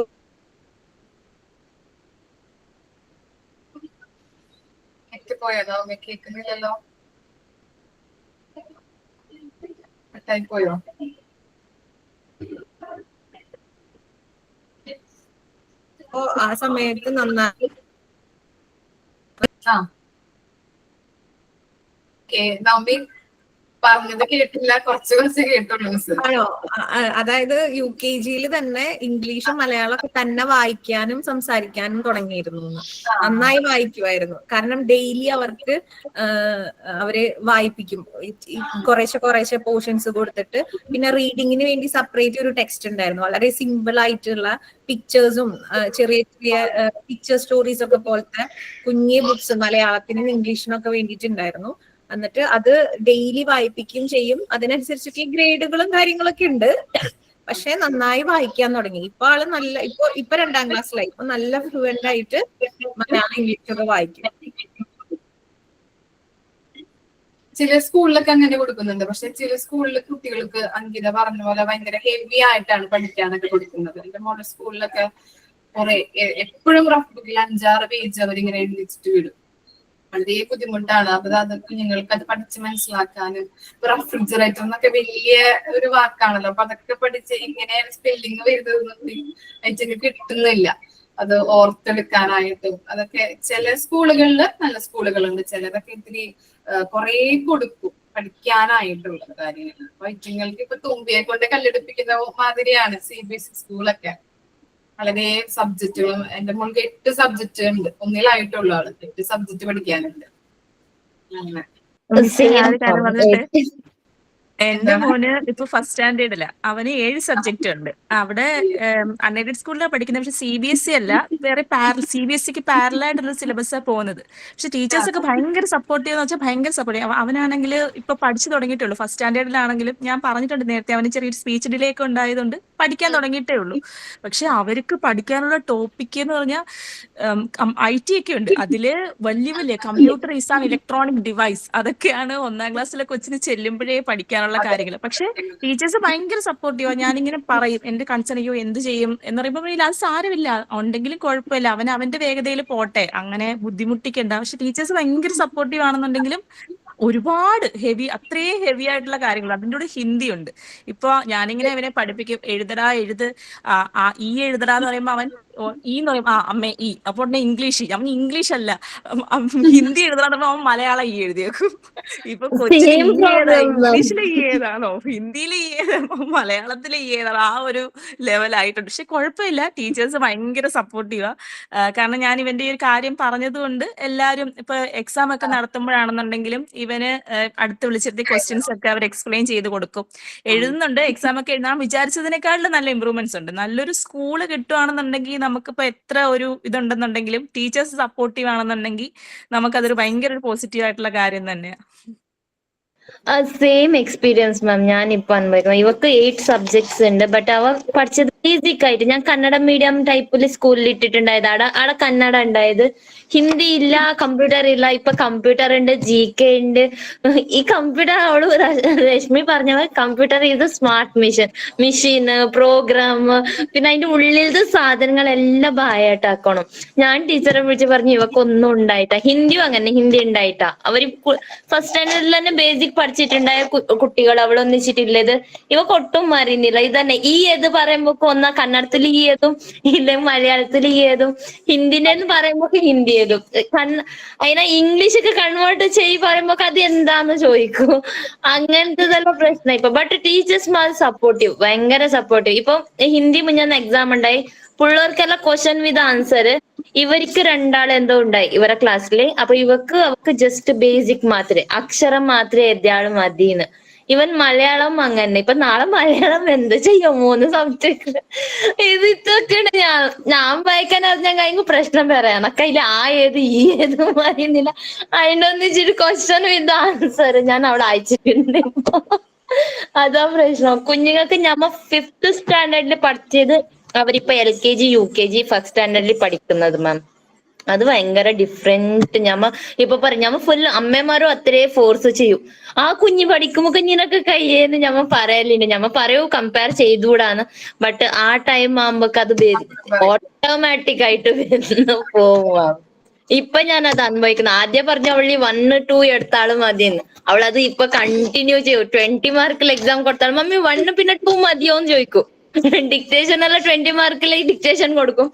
പോയതോ കേൾക്കുന്നില്ലല്ലോ, പോയോ? അപ്പൊ ആ സമയത്ത് നന്നായി നമ്മി പറഞ്ഞത് കേട്ടില്ല, കുറച്ച് കേട്ടുള്ളൂ മിസ്. ആണോ? അതായത് UKGയിൽ തന്നെ ഇംഗ്ലീഷും മലയാളം തന്നെ വായിക്കാനും സംസാരിക്കാനും തുടങ്ങിയിരുന്നു. നന്നായി വായിക്കുമായിരുന്നു. കാരണം ഡെയിലി അവർക്ക് അവര് വായിപ്പിക്കും, കുറേശ്ശെ പോർഷൻസ് കൊടുത്തിട്ട്. പിന്നെ റീഡിങ്ങിന് വേണ്ടി സെപ്പറേറ്റ് ഒരു ടെക്സ്റ്റ് ഉണ്ടായിരുന്നു. വളരെ സിമ്പിൾ ആയിട്ടുള്ള പിക്ചേഴ്സും ചെറിയ പിക്ചർ സ്റ്റോറീസ് ഒക്കെ പോലത്തെ കുഞ്ഞി ബുക്സ് മലയാളത്തിനും ഇംഗ്ലീഷിനും ഒക്കെ വേണ്ടിയിട്ടുണ്ടായിരുന്നു. എന്നിട്ട് അത് ഡെയിലി വായിപ്പിക്കുകയും ചെയ്യും. അതിനനുസരിച്ചൊക്കെ ഗ്രേഡുകളും കാര്യങ്ങളൊക്കെ ഉണ്ട്. പക്ഷെ നന്നായി വായിക്കാൻ തുടങ്ങി. ഇപ്പൊ ആള് ഇപ്പൊ 2ാം ക്ലാസ്സിലായി. ഇപ്പൊ നല്ല ഫ്ലുവന്റ് ആയിട്ട് മലയാളം ഇംഗ്ലീഷൊക്കെ വായിക്കും. ചില സ്കൂളിലൊക്കെ അങ്ങനെ കൊടുക്കുന്നുണ്ട്. പക്ഷെ ചില സ്കൂളിൽ കുട്ടികൾക്ക് അങ്കിത പറഞ്ഞ പോലെ ഭയങ്കര ഹെവി ആയിട്ടാണ് പഠിക്കാനൊക്കെ കൊടുക്കുന്നത്. എന്റെ മോഡൽ സ്കൂളിലൊക്കെ കുറെ എപ്പോഴും റഫ് ബുക്കിൽ 5-6 പേജ് അവരിങ്ങനെ എഴുതി വെച്ചിട്ട് വിടും. വളരെ ബുദ്ധിമുട്ടാണ്. അത് കുഞ്ഞുങ്ങൾക്ക് അത് പഠിച്ച് മനസ്സിലാക്കാനും. റെഫ്രിജറേറ്റർ എന്നൊക്കെ വലിയ ഒരു വാക്കാണല്ലോ. അപ്പൊ അതൊക്കെ പഠിച്ച് ഇങ്ങനെ സ്പെല്ലിങ് വരുന്നത് കിട്ടുന്നില്ല. അത് ഓർത്തെടുക്കാനായിട്ടും അതൊക്കെ ചില സ്കൂളുകളിൽ നല്ല സ്കൂളുകളുണ്ട്, ചിലതൊക്കെ ഇത്തിരി കുറെ കൊടുക്കും പഠിക്കാനായിട്ടുള്ള കാര്യങ്ങൾ. അപ്പൊ ഇറ്റുങ്ങൾക്ക് ഇപ്പൊ തുമ്പിയെ കൊണ്ട് കല്ലെടുപ്പിക്കുന്ന മാതിരിയാണ് CBSE സ്കൂളൊക്കെ. വളരെ സബ്ജക്റ്റുകളും, എന്റെ മോൾക്ക് 8 സബ്ജക്റ്റ് ഉണ്ട്, ഒന്നിലായിട്ടുള്ള ആള് 8 സബ്ജക്റ്റ് പഠിക്കാനുണ്ട്. അങ്ങനെ എന്റെ മോന് ഇപ്പൊ ഫസ്റ്റ് സ്റ്റാൻഡേർഡില. അവന് 7 സബ്ജക്റ്റ് ഉണ്ട്. അവിടെ അൺഎയ്ഡഡ് സ്കൂളിലാണ് പഠിക്കുന്നത്. പക്ഷെ CBSE അല്ല, വേറെ CBSEക്ക് പാരലായിട്ടുള്ള സിലബസാണ് പോകുന്നത്. പക്ഷെ ടീച്ചേഴ്സ് ഒക്കെ ഭയങ്കര സപ്പോർട്ടീവ് എന്ന് വെച്ചാൽ ഭയങ്കര സപ്പോർട്ടീവ്. അവനാണെങ്കിൽ ഇപ്പൊ പഠിച്ചു തുടങ്ങിയിട്ടുള്ളൂ. ഫസ്റ്റ് സ്റ്റാൻഡേർഡിലാണെങ്കിലും ഞാൻ പറഞ്ഞിട്ടുണ്ട് നേരത്തെ, അവന് ചെറിയൊരു സ്പീച്ച് ഡിലേ ഒക്കെ ഉണ്ടായതുകൊണ്ട് പഠിക്കാൻ തുടങ്ങിയിട്ടേ ഉള്ളൂ. പക്ഷെ അവർക്ക് പഠിക്കാനുള്ള ടോപ്പിക് എന്ന് പറഞ്ഞാൽ IT ഒക്കെ ഉണ്ട്. അതില് വലിയ വലിയ computer is an electronic device, അതൊക്കെയാണ് 1ാം ക്ലാസ്സിലെ കൊച്ചിന് ചെല്ലുമ്പോഴേ പഠിക്കാനുള്ള കാര്യങ്ങൾ. പക്ഷെ ടീച്ചേഴ്സ് ഭയങ്കര സപ്പോർട്ടീവാ. ഞാനിങ്ങനെ പറയും എന്റെ കൺസേൺ, അയ്യോ എന്ത് ചെയ്യും എന്ന് പറയുമ്പോൾ അത് സാരമില്ല, ഉണ്ടെങ്കിലും കുഴപ്പമില്ല, അവന്റെ വേഗതയിൽ പോട്ടെ, അങ്ങനെ ബുദ്ധിമുട്ടിക്കണ്ട. പക്ഷെ ടീച്ചേഴ്സ് ഭയങ്കര സപ്പോർട്ടീവ് ആണെന്നുണ്ടെങ്കിലും ഒരുപാട് അത്രയും ഹെവി ആയിട്ടുള്ള കാര്യങ്ങൾ. അതിൻ്റെ കൂടെ ഹിന്ദി ഉണ്ട്. ഇപ്പൊ ഞാനിങ്ങനെ അവനെ പഠിപ്പിക്കും, എഴുതടാ എഴുത്, ഈ എഴുതടാ എന്ന് പറയുമ്പോ അവൻ ഈ എന്ന് പറയും, അമ്മേ ഈ, അപ്പോൾ ഇംഗ്ലീഷ്, അവൻ ഇംഗ്ലീഷ് അല്ല ഹിന്ദി എഴുതണം, അവൻ മലയാളം ഈ എഴുതിയേക്കും. ഇപ്പൊ കൊച്ചിന് ഈ ഏതാ, ഇംഗ്ലീഷിൽ ഈ ഏതാണോ, ഹിന്ദിയിൽ ഈ ഏതാണോ, മലയാളത്തിൽ ഈ ഏതാണോ, ആ ഒരു ലെവലായിട്ടുണ്ട്. പക്ഷെ കുഴപ്പമില്ല, ടീച്ചേഴ്സ് ഭയങ്കര സപ്പോർട്ടീവാ. കാരണം ഞാൻ ഇവന്റെ ഈ ഒരു കാര്യം പറഞ്ഞതുകൊണ്ട് എല്ലാരും ഇപ്പൊ എക്സാം ഒക്കെ നടത്തുമ്പോഴാണെന്നുണ്ടെങ്കിലും ഇവന് അടുത്ത് വിളിച്ചിട്ട് ക്വസ്റ്റ്യൻസ് ഒക്കെ അവർ എക്സ്പ്ലെയിൻ ചെയ്ത് കൊടുക്കും. എഴുതുന്നുണ്ട്. എക്സാം ഒക്കെ എഴുതാൻ വിചാരിച്ചതിനേക്കാളും നല്ല ഇമ്പ്രൂവ്മെന്റ്സ് ഉണ്ട്. നല്ലൊരു സ്കൂള് കിട്ടുവാണെന്നുണ്ടെങ്കിൽ നമുക്കിപ്പോ എത്ര ഒരു ഇതുണ്ടെന്നുണ്ടെങ്കിലും ടീച്ചേഴ്സ് സപ്പോർട്ടീവ് ആണെന്നുണ്ടെങ്കിൽ നമുക്കതൊരു ഭയങ്കര ഒരു പോസിറ്റീവ് ആയിട്ടുള്ള കാര്യം തന്നെയാണ്. സെയിം എക്സ്പീരിയൻസ് മാം. ഞാൻ ഇപ്പൊ അനുഭവിക്കുന്നത് ഇവർക്ക് 8 സബ്ജക്ട്സ് ഉണ്ട്. ബട്ട് അവ പഠിച്ചത് ബേസിക് ആയിട്ട്. ഞാൻ കന്നഡ മീഡിയം ടൈപ്പിൽ സ്കൂളിൽ ഇട്ടിട്ടുണ്ടായത്. അവിടെ കന്നഡ ഉണ്ടായത്, ഹിന്ദി ഇല്ല, കമ്പ്യൂട്ടർ ഇല്ല. ഇപ്പൊ കമ്പ്യൂട്ടർ ഉണ്ട്, GK ഉണ്ട്. ഈ കമ്പ്യൂട്ടർ അവള് രശ്മി പറഞ്ഞ കമ്പ്യൂട്ടർ ഇത് സ്മാർട്ട് മെഷീന് പ്രോഗ്രാം, പിന്നെ അതിന്റെ ഉള്ളിലത്തെ സാധനങ്ങളെല്ലാം ബായാട്ടാക്കണം. ഞാൻ ടീച്ചറെ വിളിച്ച് പറഞ്ഞു ഇവക്കൊന്നും ഉണ്ടായിട്ടാ. ഹിന്ദിയും അങ്ങനെ, ഹിന്ദി ഉണ്ടായിട്ടാ. അവര് ഫസ്റ്റ് സ്റ്റാൻഡേർഡിൽ തന്നെ ബേസിക് പഠിച്ചിട്ടുണ്ടായ കുട്ടികൾ അവിടെ ഒന്നിച്ചിട്ടില്ലത് ഇവക്ക് ഒട്ടും അറിയുന്നില്ല. ഇതന്നെ ഈ ഏത് പറയുമ്പോ ഒന്നാ കന്നഡത്തിൽ ഈ ഏതും, ഇല്ലെങ്കിൽ മലയാളത്തിൽ ഈ ഏതും, ഹിന്ദിനെന്ന് പറയുമ്പോ ഹിന്ദി ഏതും, അതിനെ ഇംഗ്ലീഷ് ഒക്കെ കൺവേർട്ട് പറയുമ്പോ അത് എന്താന്ന് ചോദിക്കും. അങ്ങനത്തെതെല്ലാം പ്രശ്നം ഇപ്പൊ. ബട്ട് ടീച്ചേഴ്സ്മാർ സപ്പോർട്ടീവ്, ഭയങ്കര സപ്പോർട്ടീവ്. ഇപ്പൊ ഹിന്ദി മുന്നേ എക്സാം ഉണ്ടായി, പിള്ളേർക്കെല്ലാം ക്വസ്റ്റ്യൻ വിത്ത് ആൻസർ. ഇവർക്ക് 2 എന്തോ ഉണ്ടായി ഇവരെ ക്ലാസ്സില്. അപ്പൊ അവർക്ക് ജസ്റ്റ് ബേസിക് മാത്രമേ, അക്ഷരം മാത്രമേ എഴുതിയാൾ മതിന്ന്. ഇവൻ മലയാളം അങ്ങനെ. ഇപ്പൊ നാളെ മലയാളം എന്ത് ചെയ്യും? 3 സബ്ജക്ട് ഇതൊക്കെയാണ്. ഞാൻ വായിക്കാൻ അറിഞ്ഞാൽ കഴിഞ്ഞ പ്രശ്നം പറയാം. കയ്യിൽ ഏത് ഈ ഏത് അറിയുന്നില്ല. അതിനൊന്നിച്ചിട്ട് ക്വസ്റ്റ്യൻ വിത്ത് ആൻസർ ഞാൻ അവിടെ അയച്ചിട്ടുണ്ട്. ഇപ്പൊ അതാ പ്രശ്നം. കുഞ്ഞുങ്ങൾക്ക് ഞമ്മ 5th സ്റ്റാൻഡേർഡിൽ പഠിച്ചത് അവരിപ്പോ LKG UKG ഫസ്റ്റ് സ്റ്റാൻഡേർഡിൽ പഠിക്കുന്നത് മാം. അത് ഭയങ്കര ഡിഫറെന്റ്. ഞമ്മ ഇപ്പൊ ഞമ്മ ഫുൾ അമ്മമാരും അത്രേ ഫോഴ്സ് ചെയ്യും. ആ കുഞ്ഞ് പഠിക്കുമ്പോ കുഞ്ഞിനൊക്കെ കയ്യേന്ന് ഞമ്മ പറയലുണ്ട്. ഞമ്മ പറയൂ കമ്പയർ ചെയ്തുകൂടാന്ന്. ബട്ട് ആ ടൈം ആകുമ്പോ അത് ഓട്ടോമാറ്റിക് ആയിട്ട് വരുന്നു പോവാം. ഇപ്പൊ ഞാൻ അത് അനുഭവിക്കുന്നു. ആദ്യം പറഞ്ഞ അവളി 1, 2 എടുത്താളും മതിയെന്ന്. അവളത് ഇപ്പൊ കണ്ടിന്യൂ ചെയ്യും. 20 മാർക്കിൽ എക്സാം കൊടുത്താലും മമ്മി 1 പിന്നെ 2 മതിയോന്ന് ചോദിക്കും. ഡിക്റ്റേഷൻ അല്ല 20 മാർക്കിൽ ഡിക്റ്റേഷൻ കൊടുക്കും.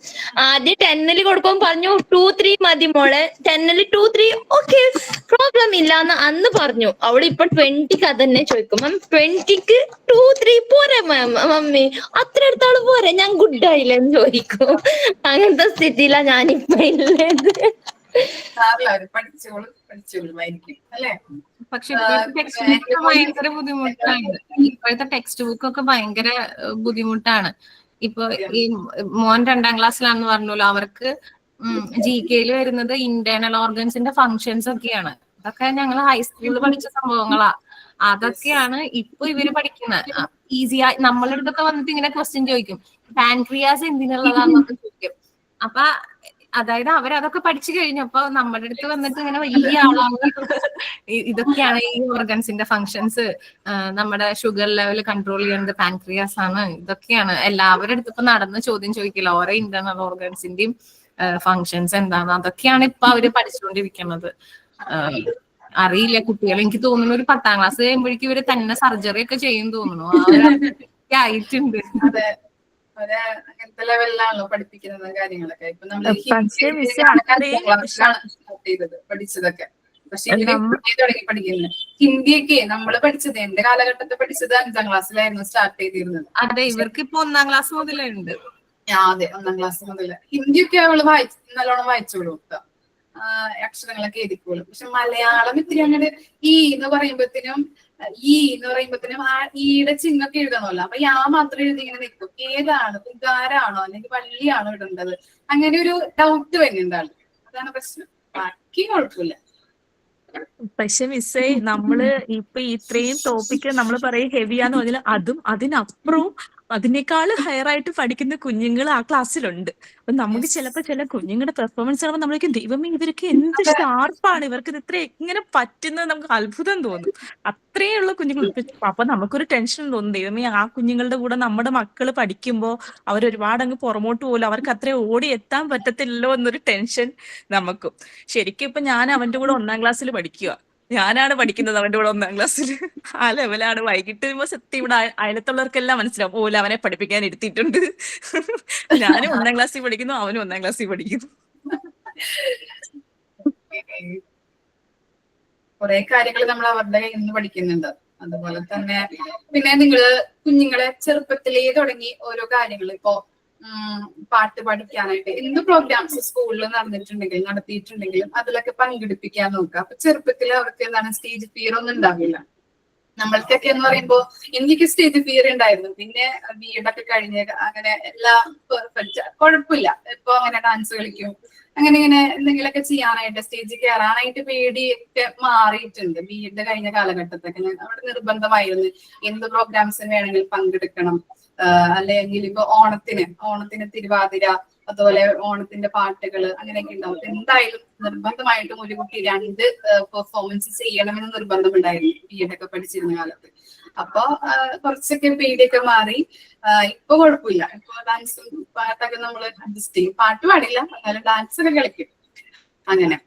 ആദ്യം 10ൽ കൊടുക്കും പറഞ്ഞു 2, 3 മതി മോളെ. 10ൽ 2, 3 ഓക്കെ പ്രോബ്ലം ഇല്ലാന്ന് അന്ന് പറഞ്ഞു. അവള് ഇപ്പൊ 20ക്ക് അതന്നെ ചോദിക്കും. മാം 20ക്ക് 2, 3 പോരെ മാം, മമ്മി അത്ര എടുത്താള് പോരെ, ഞാൻ ഗുഡ് ആയില്ലെന്ന് ചോദിക്കും. അങ്ങനത്തെ സ്ഥിതിയിലാ ഞാനിപ്പോ ഉള്ളത്. പക്ഷെ ഇപ്പോഴത്തെ ടെക്സ്റ്റ് ബുക്ക് ഭയങ്കര ബുദ്ധിമുട്ടാണ്. ഇപ്പോഴത്തെ ടെക്സ്റ്റ് ബുക്ക് ഒക്കെ ഭയങ്കര ബുദ്ധിമുട്ടാണ്. ഇപ്പൊ ഈ മോൻ 2ാം ക്ലാസ്സിലാണെന്ന് പറഞ്ഞല്ലോ, അവർക്ക് GKയിൽ വരുന്നത് ഇന്റേണൽ ഓർഗൻസിന്റെ ഫങ്ഷൻസ് ഒക്കെയാണ്. അതൊക്കെ ഞങ്ങൾ ഹൈസ്കൂളിൽ പഠിച്ച സംഭവങ്ങളാ. അതൊക്കെയാണ് ഇപ്പൊ ഇവര് പഠിക്കുന്നത്. ഈസിയായി നമ്മളുടെ അടുത്തൊക്കെ വന്നിട്ട് ഇങ്ങനെ ക്വസ്റ്റ്യൻ ചോദിക്കും, പാൻക്രിയാസ് എന്തിനുള്ളതാന്നൊക്കെ ചോദിക്കും. അപ്പൊ അതായത് അവരതൊക്കെ പഠിച്ചു കഴിഞ്ഞപ്പോ നമ്മുടെ അടുത്ത് വന്നിട്ട് ഇങ്ങനെ വലിയ ആളാണ്, ഇതൊക്കെയാണ് ഈ ഓർഗൻസിന്റെ ഫങ്ഷൻസ്, നമ്മുടെ ഷുഗർ ലെവൽ കൺട്രോൾ ചെയ്യുന്നത് പാൻക്രിയാസ് ആണ്, ഇതൊക്കെയാണ് എല്ലാവരുടെ അടുത്ത് ഇപ്പൊ നടന്ന് ചോദ്യം ചോദിക്കില്ല. ഓരോ ഇന്റേണൽ ഓർഗൻസിന്റെയും ഫങ്ഷൻസ് എന്താണ്, അതൊക്കെയാണ് ഇപ്പൊ അവര് പഠിച്ചുകൊണ്ടിരിക്കുന്നത്. അറിയില്ല കുട്ടികൾ, എനിക്ക് തോന്നുന്നു ഒരു 10ാം ക്ലാസ് കഴിയുമ്പോഴേക്കും ഇവര് തന്നെ സർജറി ഒക്കെ ചെയ്യും തോന്നുന്നു. ആയിട്ടുണ്ട്. അങ്ങനത്തെ ലെവലിലാണല്ലോ പഠിപ്പിക്കുന്നത് കാര്യങ്ങളൊക്കെ. ഇപ്പൊ നമ്മൾ പഠിച്ചതൊക്കെ. പക്ഷെ തുടങ്ങി പഠിക്കുന്നത് ഹിന്ദിയൊക്കെ നമ്മള് പഠിച്ചത്, എന്റെ കാലഘട്ടത്തിൽ പഠിച്ചത് 5ാം ക്ലാസ്സിലായിരുന്നു സ്റ്റാർട്ട് ചെയ്തിരുന്നത്. അതെ, ഇവർക്ക് ഇപ്പൊ 1ാം ക്ലാസ് മുതലുണ്ട്. അതെ, 1ാം ക്ലാസ് മുതൽ ഹിന്ദിയൊക്കെ അവള് നല്ലോണം വായിച്ചോളൂ. അക്ഷരങ്ങളൊക്കെ എഴുതിക്കോളും. പക്ഷെ മലയാളം ഇത്തിരി അങ്ങനെ ഈ എന്ന് പറയുമ്പോഴത്തേനും ആ ഈയുടെ ചിഹ്നമൊക്കെ എഴുതണമല്ലോ. അപ്പൊ യാ മാത്രം എഴുതി ഇങ്ങനെ നിൽക്കും. ഏതാണ്, ഉകാരാണോ അല്ലെങ്കിൽ വള്ളിയാണോ ഇടേണ്ടത്, അങ്ങനെ ഒരു ഡൗട്ട് വരുന്നുണ്ടാവും. അതാണ് പ്രശ്നം. ബാക്കി കുഴപ്പമില്ല. പക്ഷെ മിസ്സേ, നമ്മള് ഇപ്പൊ ഇത്രയും ടോപ്പിക്ക് നമ്മൾ പറയും ഹെവിയാന്ന് പറഞ്ഞാൽ അതിനപ്പുറവും അതിനേക്കാൾ ഹയർ ആയിട്ട് പഠിക്കുന്ന കുഞ്ഞുങ്ങൾ ആ ക്ലാസ്സിലുണ്ട്. അപ്പൊ നമുക്ക് ചിലപ്പോ ചില കുഞ്ഞുങ്ങളുടെ പെർഫോമൻസ് കാണുമ്പോൾ നമ്മളേക്കും ദൈവമേ ഇവർക്ക് എന്ത് ഷാർപ്പാണ്, ഇവർക്ക് ഇത് ഇത്ര എങ്ങനെ പറ്റുന്നത് നമുക്ക് അത്ഭുതം തോന്നും. അത്രയുള്ള കുഞ്ഞുങ്ങൾ. അപ്പൊ നമുക്കൊരു ടെൻഷൻ തോന്നും, ദൈവമേ ആ കുഞ്ഞുങ്ങളുടെ കൂടെ നമ്മുടെ മക്കള് പഠിക്കുമ്പോൾ അവരൊരുപാട് അങ്ങ് പുറമോട്ട് പോലും അവർക്ക് അത്ര ഓടി എത്താൻ പറ്റത്തില്ലല്ലോ എന്നൊരു ടെൻഷൻ നമുക്കും. ശരിക്കും ഇപ്പൊ ഞാൻ അവന്റെ കൂടെ 1ാം ക്ലാസ്സിൽ പഠിക്കുക. ഞാനാണ് പഠിക്കുന്നത് അവന്റെ കൂടെ 1ാം ക്ലാസ്സിൽ. ആ ലെവലാണ്. വൈകിട്ട് വരുമ്പോ സത്യം ഇവിടെ അയലത്തുള്ളവർക്കെല്ലാം മനസ്സിലാവും, ഓല അവനെ പഠിപ്പിക്കാൻ ഇരുത്തിയിട്ടുണ്ട്. ഞാനും 1ാം ക്ലാസ്സിൽ പഠിക്കുന്നു, അവനും 1ാം ക്ലാസ്സിൽ പഠിക്കുന്നു. കുറെ കാര്യങ്ങൾ നമ്മൾ അവരുടെ കയ്യിൽ നിന്ന് പഠിക്കുന്നുണ്ട്. അതുപോലെ തന്നെ പിന്നെ കുഞ്ഞുങ്ങളെ ചെറുപ്പത്തിലേ തുടങ്ങി ഓരോ കാര്യങ്ങൾ, ഇപ്പോ പാട്ട് പഠിക്കാനായിട്ട് എന്ത് പ്രോഗ്രാംസ് സ്കൂളിൽ നടത്തിയിട്ടുണ്ടെങ്കിലും അതിലൊക്കെ പങ്കെടുപ്പിക്കാൻ നോക്കുക. അപ്പൊ ചെറുപ്പത്തിൽ അവർക്ക് എന്താണ് സ്റ്റേജ് ഫിയർ ഒന്നും ഉണ്ടാവില്ല. നമ്മൾക്കൊക്കെ എന്ന് പറയുമ്പോ എനിക്ക് സ്റ്റേജ് ഫിയർ ഉണ്ടായിരുന്നു. പിന്നെ ബിഎഡൊക്കെ കഴിഞ്ഞ് അങ്ങനെ എല്ലാം പെർഫെക്റ്റ്, കുഴപ്പമില്ല. ഇപ്പൊ അങ്ങനെ ഡാൻസ് കളിക്കും, അങ്ങനെ ഇങ്ങനെ എന്തെങ്കിലുമൊക്കെ ചെയ്യാനായിട്ട് സ്റ്റേജിൽ കയറാനായിട്ട് പേടിയൊക്കെ മാറിയിട്ടുണ്ട്. ബിഎഡ് കഴിഞ്ഞ കാലഘട്ടത്തൊക്കെ അവിടെ നിർബന്ധമായിരുന്നു എന്ത് പ്രോഗ്രാംസിന് വേണമെങ്കിലും പങ്കെടുക്കണം. അല്ലെങ്കിൽ ഇപ്പൊ ഓണത്തിന് തിരുവാതിര, അതുപോലെ ഓണത്തിന്റെ പാട്ടുകൾ അങ്ങനെയൊക്കെ ഉണ്ടാവും. എന്തായാലും നിർബന്ധമായിട്ടും ഒരു കുട്ടി 2 പെർഫോമൻസ് ചെയ്യണമെന്ന് നിർബന്ധമുണ്ടായിരുന്നു ബിഎഡ് ഒക്കെ പഠിച്ചിരുന്ന കാലത്ത്. അപ്പൊ കുറച്ചൊക്കെ പേടിയൊക്കെ മാറി. ഇപ്പൊ കുഴപ്പമില്ല. ഇപ്പൊ ഡാൻസും പാട്ടൊക്കെ നമ്മൾ അഡ്ജസ്റ്റ് ചെയ്യും. പാട്ട് പാടില്ല, എന്നാലും ഡാൻസ് ഒക്കെ കളിക്കും അങ്ങനെ.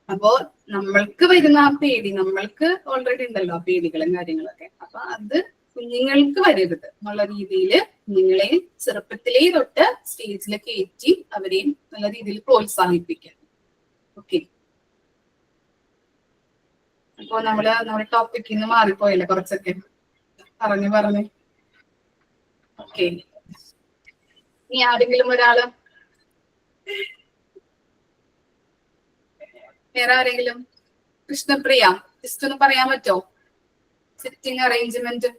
അപ്പോ നമ്മൾക്ക് വരുന്ന ആ പേടി നമ്മൾക്ക് ഓൾറെഡി ഉണ്ടല്ലോ, ആ പേടികളും കാര്യങ്ങളൊക്കെ. അപ്പൊ അത് കുഞ്ഞുങ്ങൾക്ക് വരരുത് എന്നുള്ള രീതിയിൽ കുഞ്ഞുങ്ങളെ ചെറുപ്പത്തിലേ തൊട്ട് സ്റ്റേജിൽ കയറ്റി അവരെയും നല്ല രീതിയിൽ പ്രോത്സാഹിപ്പിക്കാം. ഓക്കെ. അപ്പൊ നമ്മുടെ ടോപ്പിക്കിൽ നിന്ന് മാറിപ്പോയല്ലേ കുറച്ചൊക്കെ പറഞ്ഞു. ഓക്കെ. ഇനി ആരെങ്കിലും ഒരാള്, വേറെ ആരെങ്കിലും? കൃഷ്ണപ്രിയ, ജസ്റ്റ് ഒന്ന് പറയാൻ പറ്റോ സിറ്റിംഗ് അറേഞ്ച്മെന്റ്?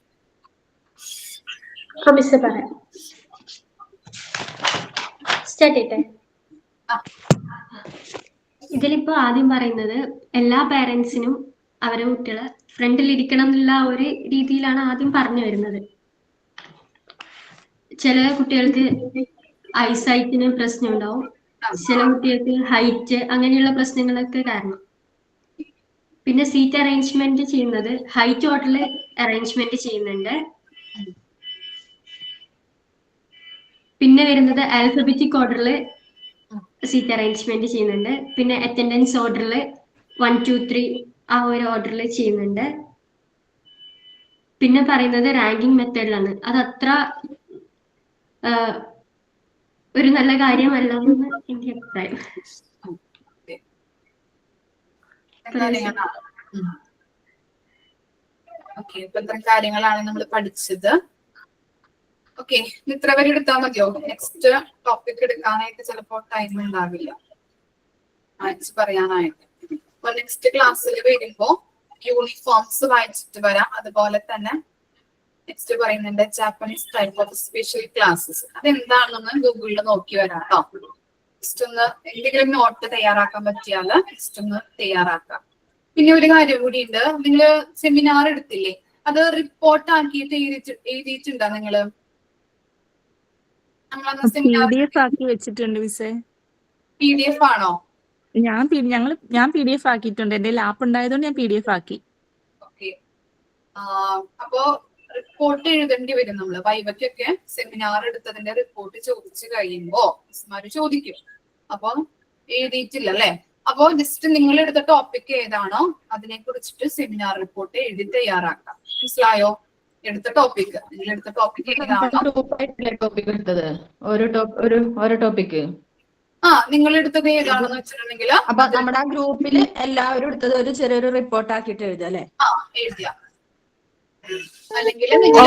ഇതിലിപ്പോ ആദ്യം പറയുന്നത് എല്ലാ പാരന്റ്സിനും അവരെ കുട്ടികളെ ഫ്രണ്ടിൽ ഇരിക്കണം എന്നുള്ള ഒരു രീതിയിലാണ് ആദ്യം പറഞ്ഞു വരുന്നത്. ചില കുട്ടികൾക്ക് ഐസൈറ്റിന് പ്രശ്നം ഉണ്ടാവും, ചില കുട്ടികൾക്ക് ഹൈറ്റ് അങ്ങനെയുള്ള പ്രശ്നങ്ങളൊക്കെ കാരണം. പിന്നെ സീറ്റ് അറേഞ്ച്മെന്റ് ചെയ്യുന്നത് ഹൈറ്റ് ഓർഡറിൽ അറേഞ്ച്മെന്റ് ചെയ്യുന്നുണ്ട്. പിന്നെ വരുന്നത് ആൽഫബറ്റിക് ഓർഡറിൽ സീറ്റ് അറേഞ്ച്മെന്റ് ചെയ്യുന്നുണ്ട്. പിന്നെ അറ്റൻഡൻസ് ഓർഡറിൽ 1, 2, 3 ആ ഒരു ഓർഡറിൽ ചെയ്യുന്നുണ്ട്. പിന്നെ പറയുന്നത് റാങ്കിങ് മെത്തേഡിലാണ്. അത് അത്ര ഒരു നല്ല കാര്യമല്ലെന്ന് എന്റെ അഭിപ്രായം. ഓക്കെ. ഇപ്പൊ ഇത്ര കാര്യങ്ങളാണ് നമ്മൾ പഠിച്ചത്. ഓക്കെ, ഇത്ര വരെ എടുത്താൽ മതിയോ? നെക്സ്റ്റ് ടോപ്പിക് എടുക്കാനായിട്ട് ചിലപ്പോ ടൈം ഉണ്ടാവില്ല പറയാനായിട്ട്. അപ്പൊ നെക്സ്റ്റ് ക്ലാസ്സിൽ വരുമ്പോ യൂണിഫോംസ് വായിച്ചിട്ട് വരാം. അതുപോലെ തന്നെ നെക്സ്റ്റ് പറയുന്നുണ്ട് Japanese type of special classes. അതെന്താണെന്ന് ഗൂഗിളിൽ നോക്കി വരാം കേട്ടോ. നെക്സ്റ്റ് ഒന്ന് എന്തെങ്കിലും നോട്ട് തയ്യാറാക്കാൻ പറ്റിയാല് നെക്സ്റ്റ് ഒന്ന് തയ്യാറാക്കാം. പിന്നെ ഒരു കാര്യം കൂടി ഉണ്ട്, നിങ്ങള് സെമിനാർ എടുത്തില്ലേ, അത് റിപ്പോർട്ട് ആക്കിയിട്ട് എഴുതിയിട്ടുണ്ടോ നിങ്ങള്? PDF ആക്കി വെച്ചിട്ടുണ്ട് മിസ്സേ. PDF ആണോ? ഞാൻ PDF ആക്കിയിട്ടുണ്ട്. എന്റെ ലാപ്പ് ഉണ്ടായതുകൊണ്ട് ഞാൻ PDF ആക്കി. ഓക്കെ. അപ്പോ റിപ്പോർട്ട് എഴുതേണ്ടി വരും. നമ്മള് വൈവയ്ക്കൊക്കെ സെമിനാർ എടുത്തതിന്റെ റിപ്പോർട്ട് ചോദിച്ചു കഴിയുമ്പോ മിസ്മാര് ചോദിക്കും. അപ്പൊ എഴുതിയിട്ടില്ല അല്ലെ? അപ്പോ ജസ്റ്റ് നിങ്ങൾ എടുത്ത ടോപ്പിക് ഏതാണോ അതിനെ കുറിച്ചിട്ട് സെമിനാർ റിപ്പോർട്ട് എഴുതി തയ്യാറാക്കാം. മനസ്സിലായോ? എടുത്ത ടോപ്പിക് ഏതാണോ ഓരോ ടോപ്പിക് നിങ്ങൾ എടുത്തത് ഏതാണെന്ന് വെച്ചിട്ടുണ്ടെങ്കിൽ അപ്പൊ നമ്മുടെ ആ ഗ്രൂപ്പിൽ എല്ലാവരും എടുത്തത് ഒരു ചെറിയൊരു റിപ്പോർട്ട് ആക്കിയിട്ട് എഴുതുക അല്ലെ? എഴുതിയ അല്ലെങ്കിൽ നിങ്ങൾ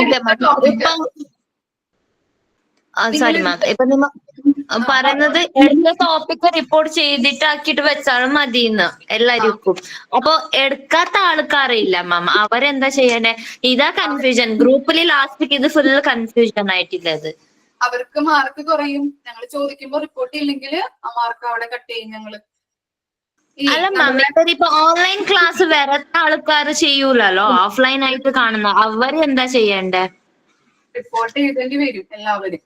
സോറി മാം, ഇപ്പൊ പറയുന്നത് എടുത്ത ടോപ്പിക് റിപ്പോർട്ട് ചെയ്തിട്ടാക്കിയിട്ട് വെച്ചാലും മതിന്ന് എല്ലാവർക്കും. അപ്പൊ എടുക്കാത്ത ആൾക്കാരില്ല മാം, അവരെന്താ ചെയ്യണേ? ഇതാ കൺഫ്യൂഷൻ. ഗ്രൂപ്പിൽ ലാസ്റ്റ് ഇത് ഫുൾ കൺഫ്യൂഷൻ ആയിട്ടില്ലത്. അവർക്ക് മാർക്ക് കുറയും. ഞങ്ങൾ ചോദിക്കുമ്പോ റിപ്പോർട്ട് ചെയ്യില്ലെങ്കിൽ ആ മാർക്ക് അവിടെ കട്ട് ചെയ്യും ഞങ്ങള്. അല്ല മാം, ഇപ്പൊ ഓൺലൈൻ ക്ലാസ് വരാത്ത ആൾക്കാർ ചെയ്യൂലല്ലോ, ഓഫ്ലൈൻ ആയിട്ട് കാണുന്ന അവര് എന്താ ചെയ്യണ്ടേ? റിപ്പോർട്ട് ചെയ്തേണ്ടി വരും എല്ലാവരും.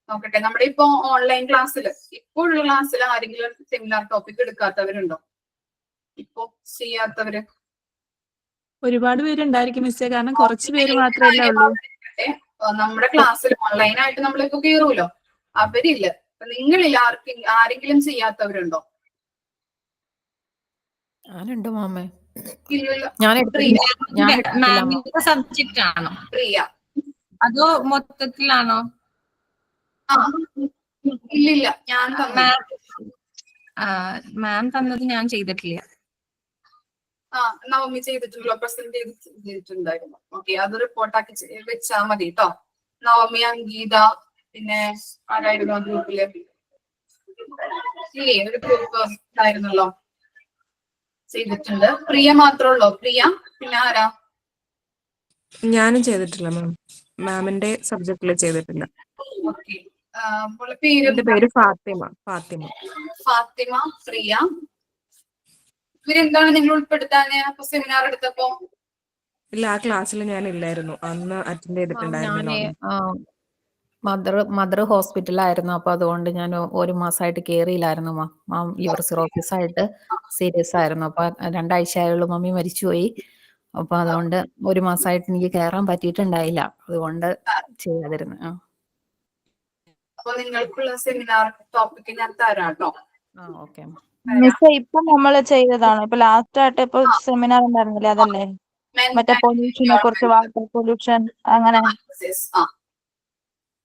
നോക്കട്ടെ, നമ്മുടെ ഇപ്പൊ ഓൺലൈൻ ക്ലാസ്സിൽ ഇപ്പോഴുള്ള ക്ലാസ്സിൽ ആരെങ്കിലും സെമിനാർ ടോപ്പിക് എടുക്കാത്തവരുണ്ടോ? ഇപ്പൊ ചെയ്യാത്തവര് ഒരുപാട് പേരുണ്ടായിരിക്കും മിസ്സേ, കാരണം കുറച്ച് പേര് മാത്രമല്ലേ ഉള്ളൂ. നമ്മുടെ ക്ലാസ്സിൽ ഓൺലൈനായിട്ട് നമ്മളിപ്പോ കയറൂലോ, അവരില്ല. നിങ്ങളിൽ ആരെങ്കിലും ചെയ്യാത്തവരുണ്ടോ? ഞാനുണ്ട് മാമേ. ഇല്ലല്ലോ. മാമിന്റെ സബ്ജക്റ്റ് ആണോ പ്രിയ? അതോ മൊത്തത്തിലാണോ? ആ ഇല്ലില്ല, ഞാൻ മാം തന്നത് ഞാൻ ചെയ്തിട്ടില്ല. നവമി ചെയ്തിട്ടുണ്ടല്ലോ, പ്രസന്റ് ചെയ്തിട്ടുണ്ടായിരുന്നു. ഓക്കെ, അത് റിപ്പോർട്ടാക്കി വെച്ചാ മതി കേട്ടോ. നവമി, അംഗീത, പിന്നെ ആരായിരുന്നു ആ ഗ്രൂപ്പില്? ഇല്ലേ, ഒരു ഗ്രൂപ്പ് ഉണ്ടായിരുന്നല്ലോ, ചെയ്തിട്ടുണ്ട്. പ്രിയ മാത്രമേ പ്രിയ? പിന്നെ ആരാ? ഞാനും ചെയ്തിട്ടില്ല മാം, മാമിന്റെ സബ്ജക്റ്റില് ചെയ്തിട്ടില്ല. ഓക്കെ, പേര്? എന്റെ പേര് ഫാത്തിമ. ഫാത്തിമ, പ്രിയ. ഇവരെന്താണ് നിങ്ങൾ ഉൾപ്പെടുത്താന് അപ്പൊ സെമിനാർ എടുത്തപ്പോ? ഇല്ല, ആ ക്ലാസ്സിൽ ഞാൻ ഇല്ലായിരുന്നു, അന്ന് അറ്റൻഡ് ചെയ്തിട്ടുണ്ടായിരുന്നു. മദർ ഹോസ്പിറ്റലായിരുന്നു, അപ്പൊ അതുകൊണ്ട് ഞാൻ 1 മാസമായിട്ട് കയറിയില്ലായിരുന്നു മാം. ലിവർ സിറോസിസ് ആയിട്ട് സീരിയസ് ആയിരുന്നു. അപ്പൊ 2 ആഴ്ചയായുള്ള മമ്മി മരിച്ചുപോയി. അപ്പൊ അതുകൊണ്ട് 1 മാസമായിട്ട് എനിക്ക് കയറാൻ പറ്റിയിട്ടുണ്ടായില്ല, അതുകൊണ്ട് ചെയ്യാതിരുന്നു. അപ്പൊ നിങ്ങൾക്കുള്ള സെമിനാർ ടോപ്പിക് ഞാൻ തരാട്ടോ. ഓക്കെ. മിസ് ഇപ്പൊ നമ്മള് ചെയ്തതാണ്. ഇപ്പൊ ലാസ്റ്റ് ആയിട്ട് ഇപ്പൊ സെമിനാർ ഉണ്ടായിരുന്നില്ലേ, അതല്ലേ? മറ്റേ പൊല്യൂഷനെ കുറിച്ച്, വാട്ടർ പൊല്യൂഷൻ അങ്ങനെ.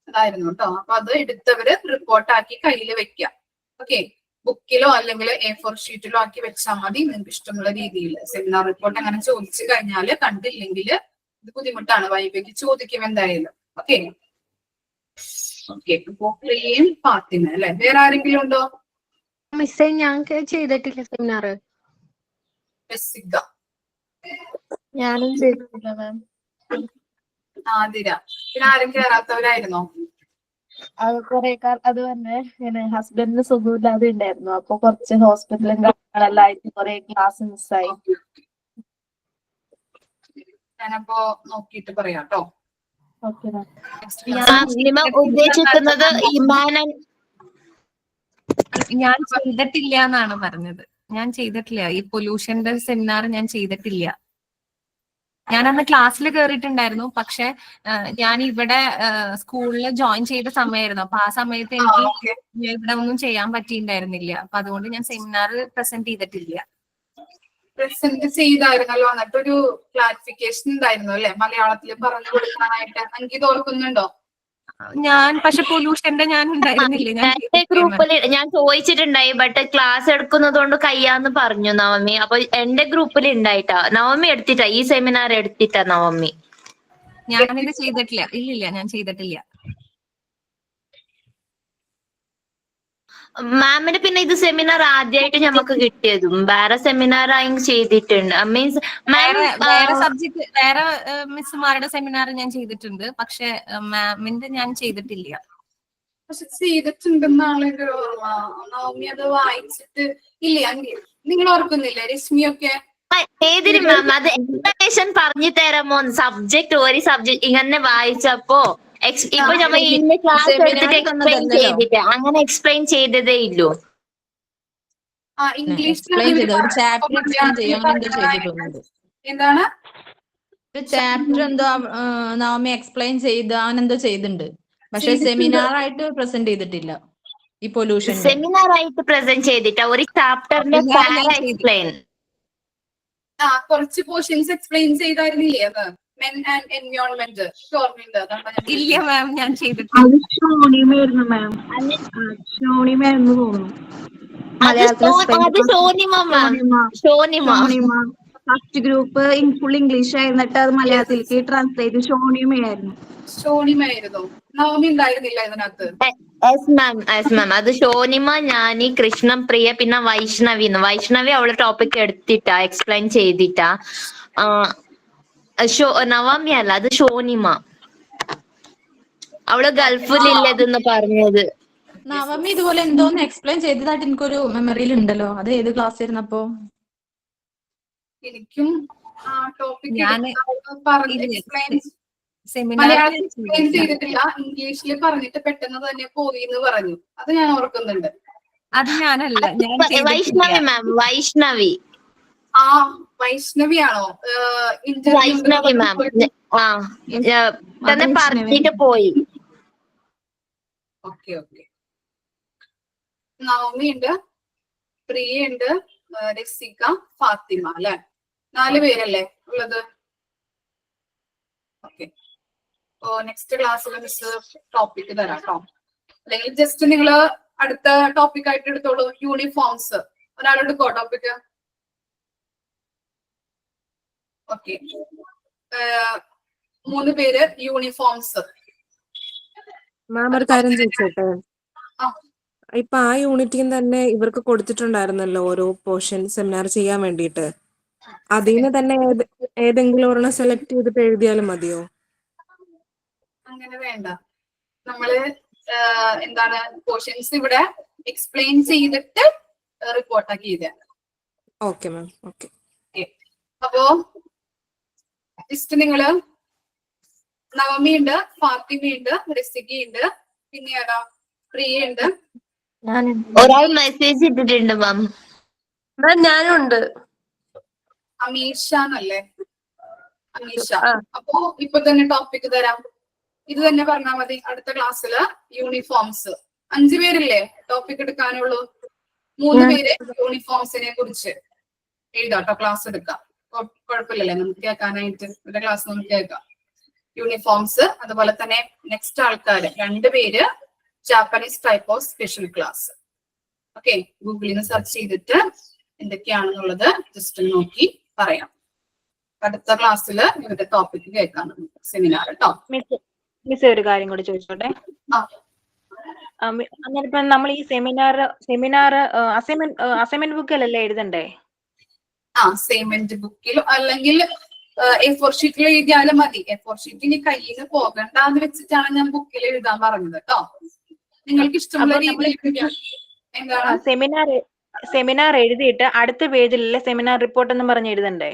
അതായിരുന്നു കേട്ടോ. അപ്പൊ അത് എടുത്തവര് റിപ്പോർട്ടാക്കി കയ്യിൽ വെക്കാം. ഓക്കെ, ബുക്കിലോ അല്ലെങ്കിൽ A4 ഷീറ്റിലോ ആക്കി വെച്ചാൽ മതി. നിങ്ങൾക്ക് ഇഷ്ടമുള്ള രീതിയിൽ സെമിനാർ റിപ്പോർട്ട് അങ്ങനെ ചോദിച്ചു കഴിഞ്ഞാല് കണ്ടില്ലെങ്കിൽ ഇത് ബുദ്ധിമുട്ടാണ്, വൈബയ്ക്ക് ചോദിക്കും എന്തായാലും. Okay okay. ഇപ്പൊ പ്രിയയും ഫാത്തിമ അല്ലെ? വേറെ ആരെങ്കിലും ഉണ്ടോ? മിസ്സേ ഞങ്ങൾക്ക് ചെയ്തിട്ടില്ല സെമിനാർ. ഞാനും ചെയ്തിട്ടില്ല മാം. ആതിര. പിന്നെ ആരും കയറാത്തവരായിരുന്നോ? അത് കുറെ അത് തന്നെ ഇങ്ങനെ ഹസ്ബൻഡിന് സുഖമില്ലാതെ ഉണ്ടായിരുന്നു, അപ്പൊ കുറച്ച് ഹോസ്പിറ്റലും കാര്യങ്ങളെല്ലാം ആയിട്ട് കുറെ ക്ലാസ് മിസ്സായി. ഞാനപ്പോ നോക്കിയിട്ട് പറയാം കേട്ടോ. Okay ma'am. ഉദ്ദേശിക്കുന്നത് ഞാൻ ചെയ്തിട്ടില്ല എന്നാണ് പറഞ്ഞത്. ഞാൻ ചെയ്തിട്ടില്ല, ഈ പൊല്യൂഷന്റെ സെമിനാർ ഞാൻ ചെയ്തിട്ടില്ല. ഞാൻ അന്ന് ക്ലാസ്സിൽ കയറിയിട്ടുണ്ടായിരുന്നു, പക്ഷെ ഞാൻ ഇവിടെ സ്കൂളിൽ ജോയിൻ ചെയ്ത സമയമായിരുന്നു. അപ്പൊ ആ സമയത്ത് എനിക്ക് ഇവിടെ ഒന്നും ചെയ്യാൻ പറ്റിയിട്ടുണ്ടായിരുന്നില്ല. അപ്പൊ അതുകൊണ്ട് ഞാൻ സെമിനാർ പ്രസന്റ് ചെയ്തിട്ടില്ല. പ്രസന്റ് ചെയ്തായിരുന്നല്ലോ, എന്നിട്ടൊരു ക്ലാരിഫിക്കേഷൻ ഉണ്ടായിരുന്നു അല്ലെ, മലയാളത്തിൽ പറഞ്ഞു കൊടുക്കാനായിട്ട്. എനിക്ക് ഓർക്കുന്നുണ്ടോ? ഞാൻ പക്ഷെ പൊല്യൂഷന്റെ ഞാൻ ഉണ്ടായിരുന്നില്ല. എന്റെ ഗ്രൂപ്പിൽ ഞാൻ ചോദിച്ചിട്ടുണ്ടായി, ബട്ട് ക്ലാസ് എടുക്കുന്നത് കൊണ്ട് കയ്യാന്ന് പറഞ്ഞു നവമി. അപ്പൊ എന്റെ ഗ്രൂപ്പിൽ ഉണ്ടായിട്ടാ നവമി എടുത്തിട്ടാ, ഈ സെമിനാർ എടുത്തിട്ടാ നവമി. ഞാനിത് ചെയ്തിട്ടില്ല. ഇല്ലില്ല, ഞാൻ ചെയ്തിട്ടില്ല. മാമിന് പിന്നെ ഇത് സെമിനാർ ആദ്യമായിട്ട് ഞമ്മക്ക് കിട്ടിയതും വേറെ സെമിനാർ ആയി ചെയ്തിട്ടുണ്ട്. മീൻസ് വേറെ സബ്ജക്ട്, വേറെ മിസ്സുമാരുടെ സെമിനാർ ഞാൻ ചെയ്തിട്ടുണ്ട്, പക്ഷെ മാമിന്റെ ഞാൻ ചെയ്തിട്ടില്ല. പക്ഷെ ചെയ്തിട്ടുണ്ടെന്നാണ് എന്റെ ഓർമ്മ. നവമി അത് വായിച്ചിട്ട് ഇല്ലേ? നിങ്ങൾ ഓർക്കുന്നില്ലേ രശ്മിയൊക്കെ? ഏതിന് മാം അത് എക്സ്പ്ലനേഷൻ പറഞ്ഞു തരാമോ? സബ്ജക്ട് ഒരു സബ്ജക്ട് ഇങ്ങനെ വായിച്ചപ്പോ ഇപ്പൊ നമ്മൾ ഇന്ന ക്ലാസ് എടുത്തിട്ട് എക്സ്പ്ലെയിൻ ചെയ്തിട്ട് അങ്ങനെ എക്സ്പ്ലെയിൻ ചെയ്തതേ ഇല്ലു. എന്താണ് ചാപ്റ്റർ എന്തോ നവമി എക്സ്പ്ലെയിൻ ചെയ്ത് അവനെന്തോ ചെയ്തിട്ടുണ്ട്, പക്ഷെ സെമിനാർ ആയിട്ട് പ്രസന്റ് ചെയ്തിട്ടില്ല. ഈ പൊല്യൂഷൻ സെമിനാർ ആയിട്ട് പ്രസന്റ് ചെയ്തിട്ട് ഒരു ചാപ്റ്ററിന്റെ എക്സ്പ്ലെയിൻ കുറച്ച് പോർഷൻസ് എക്സ്പ്ലെയിൻ ചെയ്തായിരുന്നില്ലേ? അത് മെൻ ആൻഡ് എൻവയോൺമെന്റ് ഇല്ല മാം, ഞാൻ ചെയ്തിട്ടില്ല. ഷോണിമായിരുന്നു മാം, ഷോണിമായിരുന്നു തോന്നുന്നു. അത് Shonima ma'am. Shonima first group full English ആയിരുന്നിട്ട് അത് മലയാളത്തിലേക്ക് ട്രാൻസ്ലേറ്റ് ഷോണിമയായിരുന്നു. ഷോണിമയായിരുന്നു. നവമി ഉണ്ടായിരുന്നില്ല ഇതിനകത്ത്? യെസ് മാം അത് ഷോനിമ, ഞാനി, കൃഷ്ണം, പ്രിയ, പിന്നെ വൈഷ്ണവി അവളെ ടോപ്പിക് എടുത്തിട്ടാ എക്സ്പ്ലെയിൻ ചെയ്തിട്ടാ. നവമി അല്ല, അത് ഷോനിമ. അവള് ഗൾഫിലില്ലതെന്ന് പറഞ്ഞത്. നവമി ഇതുപോലെ എന്തോന്ന് എക്സ്പ്ലെയിൻ ചെയ്തതായിട്ട് എനിക്കൊരു മെമ്മറിയിൽ ഉണ്ടല്ലോ. അത് ഏത് ക്ലാസ് ആയിരുന്നപ്പോ? എനിക്കും ടോപ്പിക് ഞാന് മലയാളത്തിൽ എക്സ്പ്ലെയിൻ ചെയ്തിട്ടില്ല, ഇംഗ്ലീഷിൽ പറഞ്ഞിട്ട് പെട്ടെന്ന് തന്നെ പോയി എന്ന് പറഞ്ഞു. അത് ഞാൻ ഓർക്കുന്നുണ്ട്. അത് ഞാനല്ല, ഞാൻ വൈഷ്ണവി മാം, വൈഷ്ണവി. ആ വൈഷ്ണവിയാണോ? വൈഷ്ണവി മാം തന്നെ പറഞ്ഞിട്ട് പോയി. Okay okay. നവമി ഉണ്ട്, പ്രിയ ഉണ്ട്, രസിക, ഫാത്തിമ അല്ലെ? 4 പേരല്ലേ ഉള്ളത്? ഓക്കെ. നെക്സ്റ്റ് ക്ലാസ്സിൽ മിസ് ടോപ്പിക് തരാം കേട്ടോ. അല്ലെങ്കിൽ ജസ്റ്റ് നിങ്ങൾ അടുത്ത ടോപ്പിക് ആയിട്ട് എടുത്തോളൂ. Uniforms ഒരാളെടുക്കോ topic? ഓക്കെ. 3 പേര് യൂണിഫോംസ്. മാം ഒരു കാര്യം ചോദിച്ചോട്ടെ? ഇപ്പൊ ആ യൂണിറ്റിൽ തന്നെ ഇവർക്ക് കൊടുത്തിട്ടുണ്ടായിരുന്നല്ലോ ഓരോ പോർഷൻ സെമിനാർ ചെയ്യാൻ വേണ്ടിയിട്ട്. അതിന് തന്നെ ഏതെങ്കിലും ഒരെണ്ണം സെലക്ട് ചെയ്തിട്ട് എഴുതിയാലും മതിയോ? അങ്ങനെ വേണ്ട. നമ്മള് എന്താണ് പോർഷൻസ് ഇവിടെ എക്സ്പ്ലെയിൻ ചെയ്തിട്ട് റിപ്പോർട്ടാക്കി ചെയ്ത. Okay ma'am. ഓക്കെ. അപ്പോ ജസ്റ്റ് നിങ്ങള് നവമി ഉണ്ട്, ഫാത്തിമ ഉണ്ട്, രസിക ഉണ്ട്, പിന്നെ ആരാ? പ്രിയ ഉണ്ട്. ഒരാൾ മെസ്സേജ് ഇട്ടിട്ടുണ്ട് മാം. ഞാനും ഉണ്ട്. അമീഷ എന്നല്ലേ? അമീഷ. അപ്പോ ഇപ്പൊ തന്നെ ടോപ്പിക് തരാം. ഇത് തന്നെ പറഞ്ഞാൽ മതി. അടുത്ത ക്ലാസ്സില് യൂണിഫോംസ്. 5 പേരില്ലേ ടോപ്പിക് എടുക്കാനുള്ളൂ? 3 പേര് യൂണിഫോംസിനെ കുറിച്ച് എഴുതാട്ടോ. ക്ലാസ് എടുക്കാം, കുഴപ്പമില്ലല്ലേ? നമുക്ക് കേൾക്കാനായിട്ട് ഒരു ക്ലാസ് നമുക്ക് കേൾക്കാം. യൂണിഫോംസ്. അതുപോലെ തന്നെ നെക്സ്റ്റ് ആൾക്കാര് 2 പേര് Japanese type of special class. Okay, ഗൂഗിളിൽ നിന്ന് സെർച്ച് ചെയ്തിട്ട് എന്തൊക്കെയാണെന്നുള്ളത് ജസ്റ്റ് നോക്കി പറയാം. അടുത്ത ക്ലാസ്സിൽ ഇവരുടെ ടോപ്പിക് കേൾക്കാം സെമിനാർ കേട്ടോ. മിസ് ഒരു കാര്യം കൂടി ചോദിച്ചോട്ടെ? അന്നേരം നമ്മൾ ഈ സെമിനാർ അസൈൻമെന്റ് ബുക്കിലല്ലേ എഴുതണ്ടേ? അസൈൻമെന്റ് ബുക്കിൽ അല്ലെങ്കിൽ A4 ഷീറ്റിൽ എഴുതിയാലും മതി. A4 ഷീറ്റിന് കയ്യിൽ നിന്ന് പോകണ്ടെന്ന് വെച്ചിട്ടാണ് ഞാൻ ബുക്കിൽ എഴുതാൻ പറഞ്ഞത് കേട്ടോ. നിങ്ങൾക്ക് ഇഷ്ടമുള്ള രീതിയിൽ എന്താണ് സെമിനാർ എഴുതിയിട്ട് അടുത്ത പേജിലല്ലേ സെമിനാർ റിപ്പോർട്ട് എന്ന് പറഞ്ഞ് എഴുതണ്ടേ?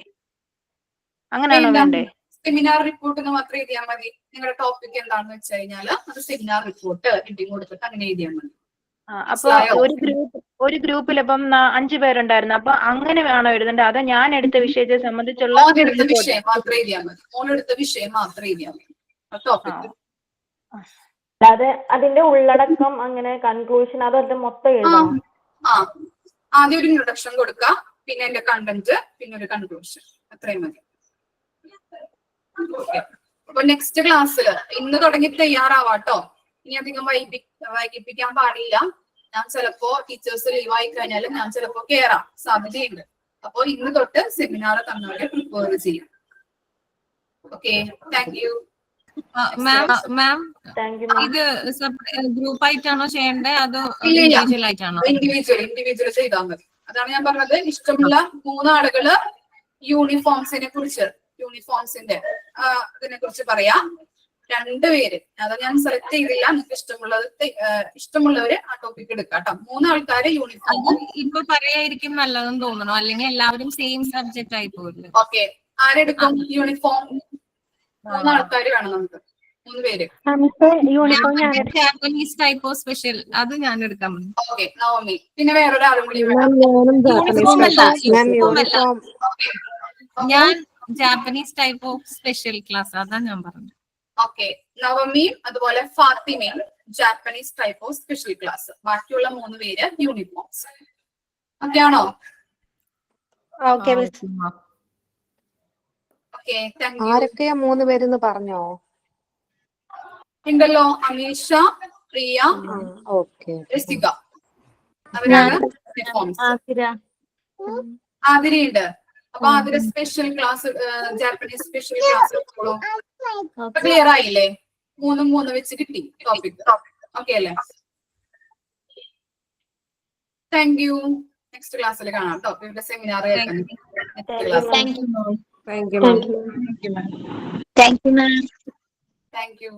അങ്ങനെയാണോ വേണ്ടേ? സെമിനാർ റിപ്പോർട്ട് എന്ന് മാത്രം എഴുതിയാൽ മതി. നിങ്ങളുടെ ടോപ്പിക് എന്താണെന്ന് വെച്ച് കഴിഞ്ഞാൽ അത് സെമിനാർ റിപ്പോർട്ട് ഹെഡിങ് കൊടുത്തിട്ട് അങ്ങനെ എഴുതിയാൽ മതി. അപ്പൊ ഒരു ഗ്രൂപ്പിൽ ഇപ്പം 5 പേരുണ്ടായിരുന്നു. അപ്പൊ അങ്ങനെ വേണോ എഴുതണ്ടേ? അതോ ഞാൻ എടുത്ത വിഷയത്തെ സംബന്ധിച്ചുള്ള വിഷയം മാത്രം എഴുതിയാൽ മതി. മോനെടുത്ത വിഷയം മാത്രം എഴുതിയാൽ മതി ടോപ്പിക്. അല്ലാതെ അതിന്റെ ഉള്ളടക്കം അങ്ങനെ കൺക്ലൂഷൻ അതൊക്കെ മൊത്തം എഴുതണം. ആദ്യം ഒരു ഇൻട്രൊഡക്ഷൻ കൊടുക്കുക, പിന്നെ എന്റെ കണ്ടന്റ്, പിന്നെ ഒരു കൺക്ലൂഷൻ. അത്രയും മതി. അപ്പൊ നെക്സ്റ്റ് ക്ലാസ്സിൽ ഇന്ന് തുടങ്ങി തയ്യാറാവാട്ടോ. ഇനി അധികം വൈകിപ്പിക്കാൻ പാടില്ല. ഞാൻ ചിലപ്പോ ടീച്ചേഴ്സ് ലീവ് ആയി കഴിഞ്ഞാൽ ഞാൻ ചിലപ്പോ കേറാം സാധ്യതയുണ്ട്. അപ്പൊ ഇന്ന് തൊട്ട് സെമിനാർ തന്നവരെ പ്രിപ്പയർ ചെയ്യാം. Okay, thank you. മാം ഇത് ഗ്രൂപ്പ് ആയിട്ടാണോ ചെയ്യേണ്ടത് അതോ ഇൻഡിവിജ്വൽ ആയിട്ടാണോ? ഇൻഡിവിജ്വൽ ചെയ്താൽ മതി. അതാണ് ഞാൻ പറഞ്ഞത്. ഇഷ്ടമുള്ള 3 ആളുകള് യൂണിഫോംസിനെ കുറിച്ച് ഇതിനെ കുറിച്ച് പറയാം. 2 പേര് അതാ ഞാൻ സെലക്ട് ചെയ്തില്ല. നിങ്ങൾക്ക് ഇഷ്ടമുള്ളവര് ആ ടോപ്പിക് എടുക്കാം കേട്ടോ. 3 ആൾക്കാര് യൂണിഫോം ഇപ്പൊ പറയായിരിക്കും നല്ലതെന്ന് തോന്നണോ? അല്ലെങ്കിൽ എല്ലാവരും സെയിം സബ്ജക്ട് ആയി പോകില്ല? Okay, ആരെടുക്കും uniform? 3 ആൾക്കാര് വേണം നമുക്ക്. 3 പേര്. ജാപ്പനീസ് ടൈപ്പ് ഓഫ് സ്പെഷ്യൽ അത് ഞാൻ എടുക്കാം. ഓക്കെ, നവമി. പിന്നെ വേറൊരാളും കൂടി ഞാൻ Japanese type of special class അതാ ഞാൻ പറഞ്ഞത്. ഓക്കെ, നവമിയും അതുപോലെ ഫാത്തിമയും Japanese type of special class. ബാക്കിയുള്ള 3 പേര് യൂണിഫോംസ്. ഓക്കെ ആണോ? ഓക്കെ. Okay, thank you. ആരൊക്കെയാ 3 പേരെന്ന് പറഞ്ഞോ? ഉണ്ടല്ലോ, അമീഷ, പ്രിയ, രസിക. അവരാണ് യൂണിഫോംസ്. ആതിരയുണ്ട്. അപ്പൊ അവര് special class Japanese special class എടുത്തോളൂ. ക്ലിയർ ആയില്ലേ? 3 വെച്ച് കിട്ടി ടോപ്പിക്. ഓക്കെ അല്ലേ? Thank you. നെക്സ്റ്റ് ക്ലാസ്സിൽ കാണാം കേട്ടോ. ഇവരുടെ സെമിനാർ കേൾക്കാൻ. Thank you ma'am. Thank you ma'am. Thank you ma'am. Thank you.